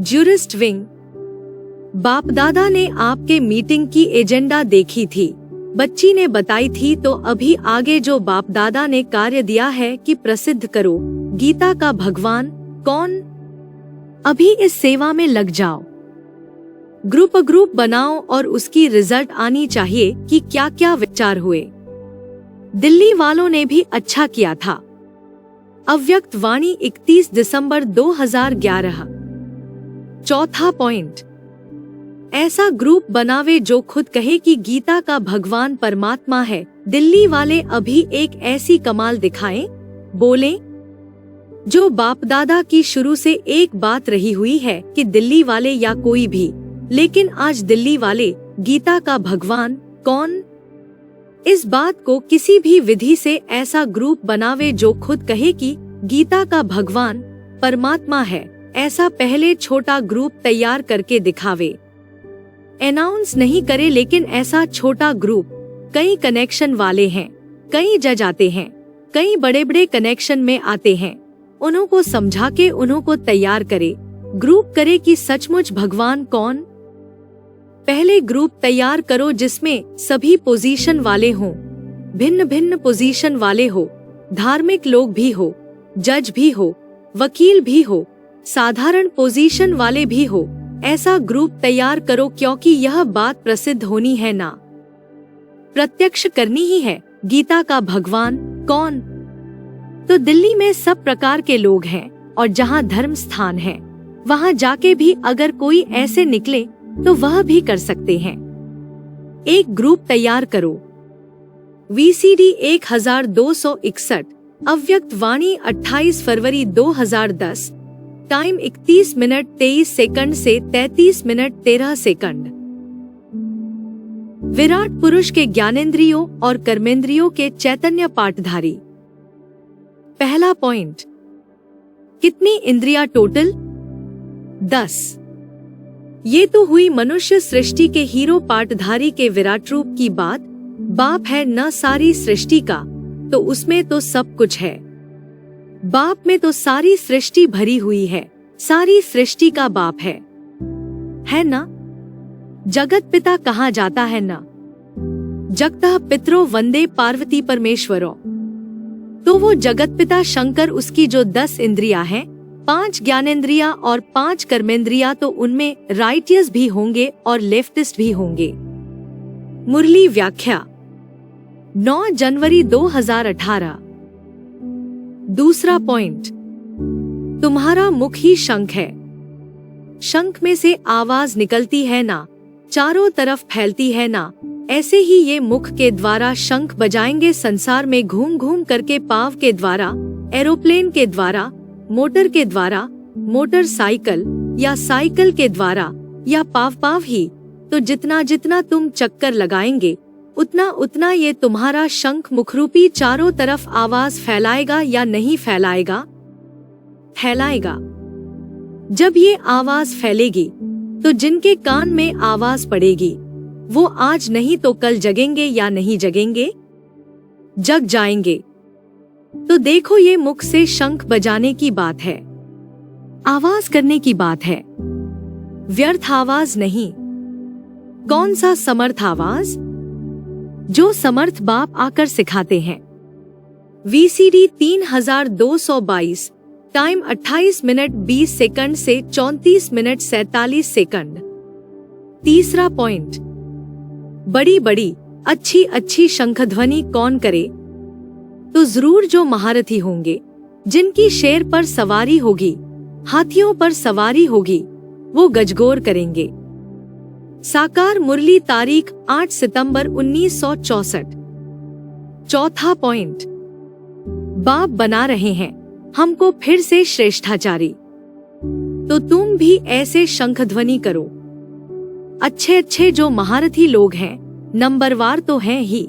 [SPEAKER 1] ज्यूरिस्ट विंग। बाप दादा ने आपके मीटिंग की एजेंडा देखी थी, बच्ची ने बताई थी, तो अभी आगे जो बाप दादा ने कार्य दिया है कि प्रसिद्ध करो गीता का भगवान कौन, अभी इस सेवा में लग जाओ। ग्रुप बनाओ और उसकी रिजल्ट आनी चाहिए कि क्या क्या विचार हुए। दिल्ली वालों ने भी अच्छा किया था। अव्यक्त वाणी 31 दिसंबर 2011 चौथा पॉइंट, ऐसा ग्रुप बनावे जो खुद कहे कि गीता का भगवान परमात्मा है। दिल्ली वाले अभी एक ऐसी कमाल दिखाएं, बोले जो बाप दादा की शुरू से एक बात रही हुई है कि दिल्ली वाले या कोई भी, लेकिन आज दिल्ली वाले गीता का भगवान कौन, इस बात को किसी भी विधि से ऐसा ग्रुप बनावे जो खुद कहे कि गीता का भगवान परमात्मा है। ऐसा पहले छोटा ग्रुप तैयार करके दिखावे, अनाउंस नहीं करे, लेकिन ऐसा छोटा ग्रुप, कई कनेक्शन वाले हैं, कई जज आते हैं, कई बड़े बड़े कनेक्शन में आते हैं, उन्हों को समझा के उन्हों को तैयार करे, ग्रुप करे कि सचमुच भगवान कौन। पहले ग्रुप तैयार करो जिसमें सभी पोजीशन वाले हों, भिन्न भिन्न पोजीशन वाले हो, धार्मिक लोग भी हो, जज भी हो, वकील भी हो, साधारण पोजीशन वाले भी हो। ऐसा ग्रुप तैयार करो, क्योंकि यह बात प्रसिद्ध होनी है ना, प्रत्यक्ष करनी ही है गीता का भगवान कौन। तो दिल्ली में सब प्रकार के लोग हैं, और जहाँ धर्म स्थान है वहाँ जाके भी अगर कोई ऐसे निकले तो वह भी कर सकते हैं। एक ग्रुप तैयार करो। VCD 1261 अव्यक्त वाणी 28 फरवरी 2010 टाइम 31 मिनट 23 सेकंड से 33 मिनट 13 सेकंड। विराट पुरुष के ज्ञानेंद्रियों और कर्मेंद्रियों के चैतन्य पाठधारी। पहला पॉइंट, कितनी इंद्रियां टोटल? 10। ये तो हुई मनुष्य सृष्टि के हीरो पाटधारी के विराट रूप की बात। बाप है न सारी सृष्टि का, तो उसमें तो सब कुछ है। बाप में तो सारी सृष्टि भरी हुई है, सारी सृष्टि का बाप है ना? जगत पिता कहा जाता है ना? जगतः पितरो वंदे पार्वती परमेश्वरो। तो वो जगत पिता शंकर, उसकी जो 10 इंद्रियां हैं, 5 ज्ञानेंद्रियां और 5 कर्मेंद्रियां, तो उनमें राइटियस भी होंगे और लेफ्टिस्ट भी होंगे। मुरली व्याख्या 9 जनवरी 2018। दूसरा पॉइंट, तुम्हारा मुख ही शंख है। शंख में से आवाज निकलती है ना, चारों तरफ फैलती है ना, ऐसे ही ये मुख के द्वारा शंख बजाएंगे संसार में घूम घूम करके, पाव के द्वारा, एरोप्लेन के द्वारा, मोटर के द्वारा, मोटरसाइकिल या साइकिल के द्वारा, या पाव ही। तो जितना जितना तुम चक्कर लगाएंगे, उतना उतना ये तुम्हारा शंख मुखरूपी चारों तरफ आवाज फैलाएगा या नहीं फैलाएगा? फैलाएगा। जब ये आवाज फैलेगी तो जिनके कान में आवाज पड़ेगी वो आज नहीं तो कल जगेंगे या नहीं जगेंगे? जग जाएंगे। तो देखो, ये मुख से शंख बजाने की बात है, आवाज करने की बात है, व्यर्थ आवाज नहीं। कौन सा समर्थ आवाज? जो समर्थ बाप आकर सिखाते हैं। VCD 3222, टाइम 28 मिनट 20 सेकंड से 34 मिनट 47 सेकंड। तीसरा पॉइंट, बड़ी बड़ी अच्छी अच्छी शंखध्वनि कौन करे? तो जरूर जो महारथी होंगे, जिनकी शेर पर सवारी होगी, हाथियों पर सवारी होगी, वो गजगोर करेंगे। साकार मुरली, तारीख 8 सितंबर 1964। चौथा पॉइंट, बाप बना रहे हैं हमको फिर से श्रेष्ठाचारी, तो तुम भी ऐसे शंखध्वनि करो। अच्छे अच्छे जो महारथी लोग हैं, नंबरवार तो हैं ही।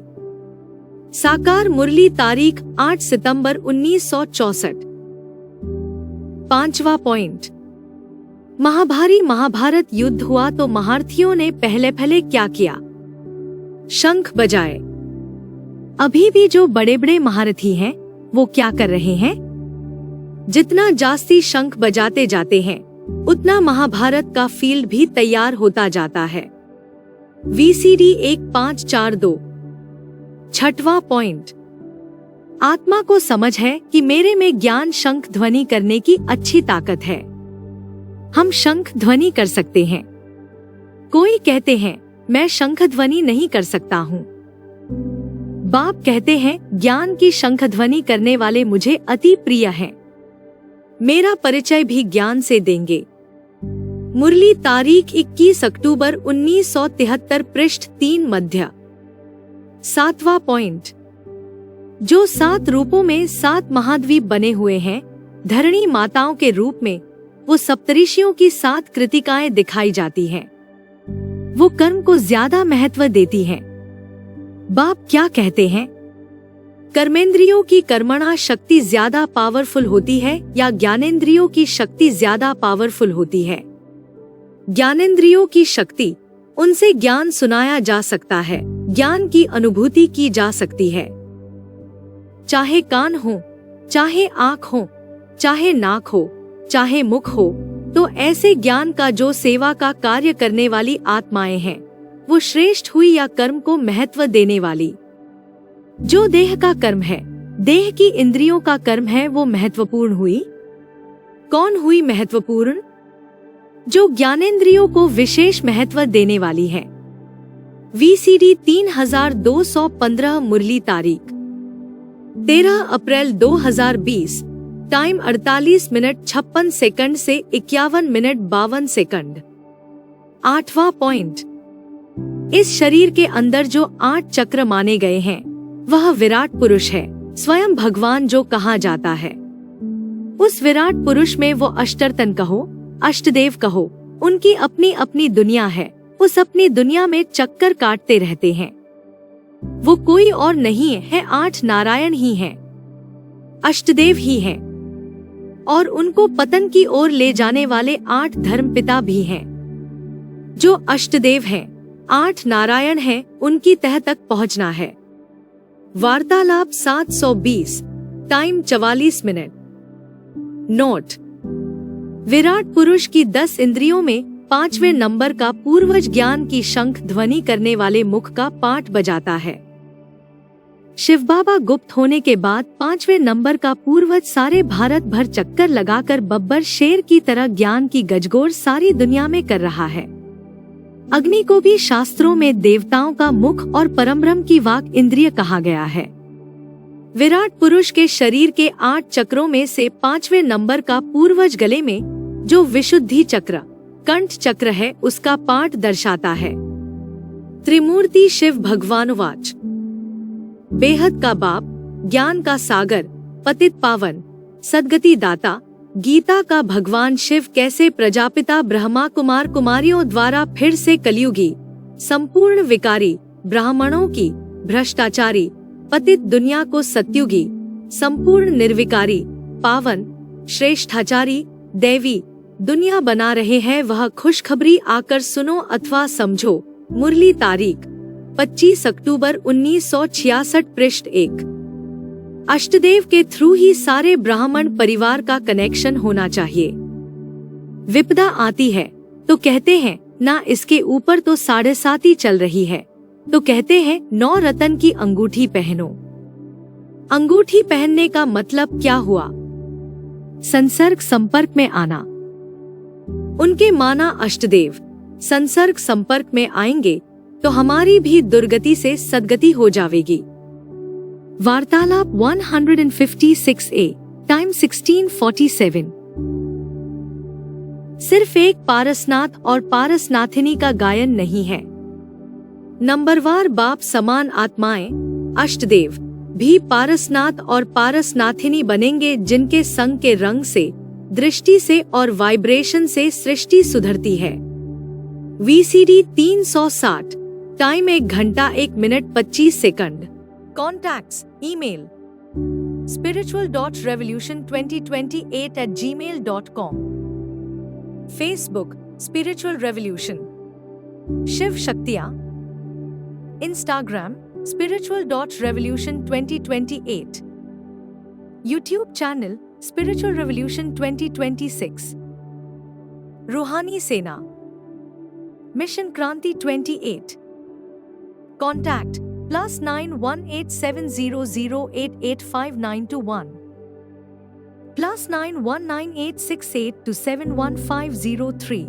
[SPEAKER 1] साकार मुरली, तारीख 8 सितंबर 1964। पांचवा पॉइंट, महाभारत युद्ध हुआ तो महारथियों ने पहले पहले क्या किया? शंख बजाए। अभी भी जो बड़े बड़े महारथी हैं वो क्या कर रहे हैं? जितना जास्ती शंख बजाते जाते हैं, उतना महाभारत का फील्ड भी तैयार होता जाता है। VCD 1542। छठवां पॉइंट, आत्मा को समझ है कि मेरे में ज्ञान शंख ध्वनि करने की अच्छी ताकत है। हम शंख ध्वनि कर सकते हैं। कोई कहते हैं मैं शंख ध्वनि नहीं कर सकता हूँ। बाप कहते हैं ज्ञान की शंख ध्वनि करने वाले मुझे अति प्रिय हैं। मेरा परिचय भी ज्ञान से देंगे। मुरली, तारीख 21 अक्टूबर 1973, पृष्ठ 3 मध्य। सातवां पॉइंट, जो 7 रूपों में 7 महाद्वीप बने हुए हैं, धरणी माताओं के रूप में, वो सप्तऋषियों की 7 कृतिकाएं दिखाई जाती हैं। वो कर्म को ज्यादा महत्व देती हैं। बाप क्या कहते हैं? कर्मेंद्रियों की कर्मणा शक्ति ज्यादा पावरफुल होती है या ज्ञानेंद्रियों की शक्ति ज्यादा पावरफुल होती है? ज्ञानेंद्रियों की शक्ति, उनसे ज्ञान सुनाया जा सकता है, ज्ञान की अनुभूति की जा सकती है। चाहे कान हो, चाहे आँख हो, चाहे नाक हो, चाहे मुख हो, तो ऐसे ज्ञान का जो सेवा का कार्य करने वाली आत्माएं हैं, वो श्रेष्ठ हुई या कर्म को महत्व देने वाली? जो देह का कर्म है, देह की इंद्रियों का कर्म है, वो महत्वपूर्ण हुई? कौन हुई महत्वपूर्ण? जो ज्ञानेंद्रियों को विशेष महत्व देने वाली है। VCD 3215, मुरली, तारीख 13 अप्रैल 2020, टाइम 48 मिनट 56 सेकंड से 51 मिनट 52 सेकंड। आठवां पॉइंट, इस शरीर के अंदर जो 8 चक्र माने गए हैं, वह विराट पुरुष है, स्वयं भगवान जो कहा जाता है। उस विराट पुरुष में वो अष्टरतन कहो, अष्टदेव कहो, उनकी अपनी अपनी दुनिया है। उस अपनी दुनिया में चक्कर काटते रहते हैं। वो कोई और नहीं है, 8 नारायण ही हैं, अष्टदेव ही हैं। और उनको पतन की ओर ले जाने वाले 8 धर्मपिता भी हैं, जो अष्टदेव हैं, 8 नारायण हैं, उनकी तह तक पहुंचना है। वार्तालाप 720, टाइम 44 मिनट। नोट: विराट पुरुष की 10 इंद्रियों में 5वें नंबर का पूर्वज ज्ञान की शंख ध्वनि करने वाले मुख का पाठ बजाता है। शिव बाबा गुप्त होने के बाद 5वें नंबर का पूर्वज सारे भारत भर चक्कर लगाकर बब्बर शेर की तरह ज्ञान की गजगोर सारी दुनिया में कर रहा है। अग्नि को भी शास्त्रों में देवताओं का मुख और परमब्रह्म की वाक इंद्रिय कहा गया है। विराट पुरुष के शरीर के 8 चक्रों में से 5वें नंबर का पूर्वज गले में जो विशुद्धि चक्र कंठ चक्र है, उसका पाठ दर्शाता है। त्रिमूर्ति शिव भगवानुवाच: बेहद का बाप, ज्ञान का सागर, पतित पावन, सद्गति दाता, गीता का भगवान शिव कैसे प्रजापिता ब्रह्मा कुमार कुमारियों द्वारा फिर से कलयुगी संपूर्ण विकारी ब्राह्मणों की भ्रष्टाचारी पतित दुनिया को सत्युगी संपूर्ण निर्विकारी पावन श्रेष्ठाचारी दैवी दुनिया बना रहे हैं, वह खुशखबरी आकर सुनो अथवा समझो। मुरली तारीख 25 अक्टूबर 1966, पृष्ठ 1। अष्टदेव के थ्रू ही सारे ब्राह्मण परिवार का कनेक्शन होना चाहिए। विपदा आती है तो कहते हैं ना, इसके ऊपर तो 7.5 ही चल रही है, तो कहते हैं 9 रतन की अंगूठी पहनो। अंगूठी पहनने का मतलब क्या हुआ? संसर्ग संपर्क में आना। उनके माना अष्टदेव संसर्ग संपर्क में आएंगे तो हमारी भी दुर्गति से सद्गति हो जाएगी। वार्तालाप 156A, टाइम 1647। सिर्फ एक पारसनाथ और पारसनाथिनी का गायन नहीं है। नंबरवार बाप समान आत्माएं अष्टदेव भी पारसनाथ और पारसनाथिनी बनेंगे, जिनके संग के रंग से, दृष्टि से और वाइब्रेशन से सृष्टि सुधरती है। VCD 360, टाइम 1 घंटा 1 minute 25 second. Contacts: email spiritual.revolution2028@gmail.com, Facebook spiritual revolution, Shiv शक्तियाँ, Instagram spiritual.revolution2028, YouTube channel spiritual revolution 2026, रूहानी सेना मिशन क्रांति 28। कॉन्टैक्ट +918700885921, +919868271503,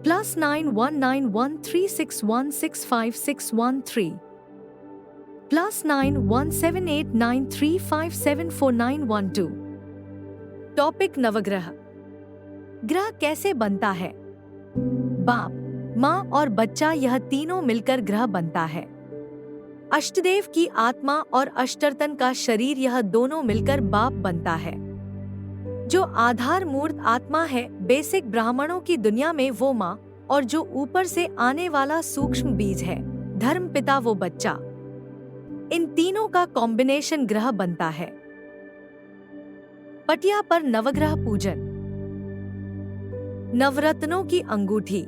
[SPEAKER 1] +919136165613, +917893574912। टॉपिक: नवग्रह। ग्रह कैसे बनता है? बाप, माँ और बच्चा, यह तीनों मिलकर ग्रह बनता है। अष्टदेव की आत्मा और अष्टर्तन का शरीर, यह दोनों मिलकर बाप बनता है। जो आधार मूर्त आत्मा है बेसिक ब्राह्मणों की दुनिया में, वो माँ, और जो ऊपर से आने वाला सूक्ष्म बीज है धर्म पिता, वो बच्चा। इन तीनों का कॉम्बिनेशन ग्रह बनता है। पटिया पर नवग्रह पूजन। नवरत्नों की अंगूठी।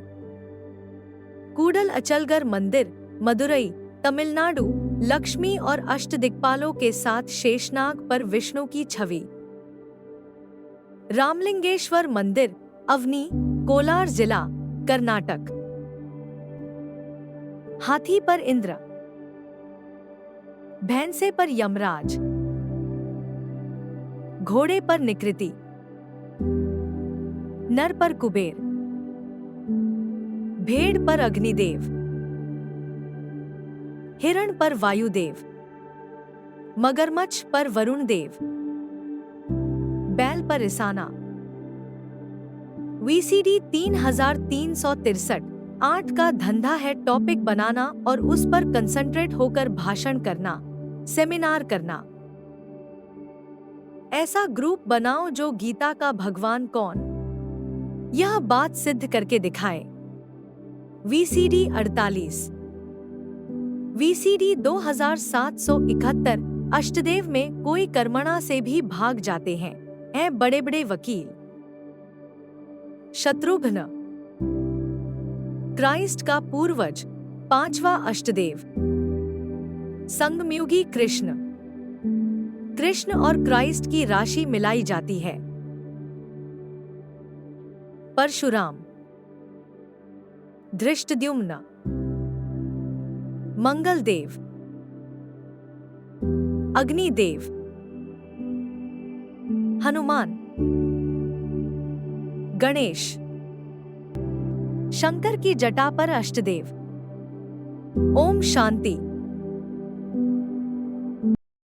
[SPEAKER 1] कूडल अचलगर मंदिर, मदुरई, तमिलनाडु, लक्ष्मी और अष्टदिक्पालों के साथ शेषनाग पर विष्णु की छवि। रामलिंगेश्वर मंदिर, अवनी, कोलार जिला, कर्नाटक। हाथी पर इंद्र, भैंसे पर यमराज, घोड़े पर निकृति, नर पर कुबेर, भेड़ पर अग्निदेव, हिरण पर वायुदेव, मगरमच्छ पर वरुण देव, बैल पर ईसाना। VCD 3363, 8 का धंधा है टॉपिक बनाना और उस पर कंसंट्रेट होकर भाषण करना, सेमिनार करना। ऐसा ग्रुप बनाओ जो गीता का भगवान कौन, यह बात सिद्ध करके दिखाए। VCD 48, VCD 2771, अष्टदेव में कोई कर्मणा से भी भाग जाते हैं, हैं बड़े बड़े वकील। शत्रुघ्न, क्राइस्ट का पूर्वज, पांचवा अष्टदेव। संगमयुगी कृष्ण, कृष्ण और क्राइस्ट की राशि मिलाई जाती है। परशुराम, धृष्टद्युम्न, मंगलदेव, अग्निदेव, हनुमान, गणेश, शंकर की जटा पर अष्टदेव। ओम शांति।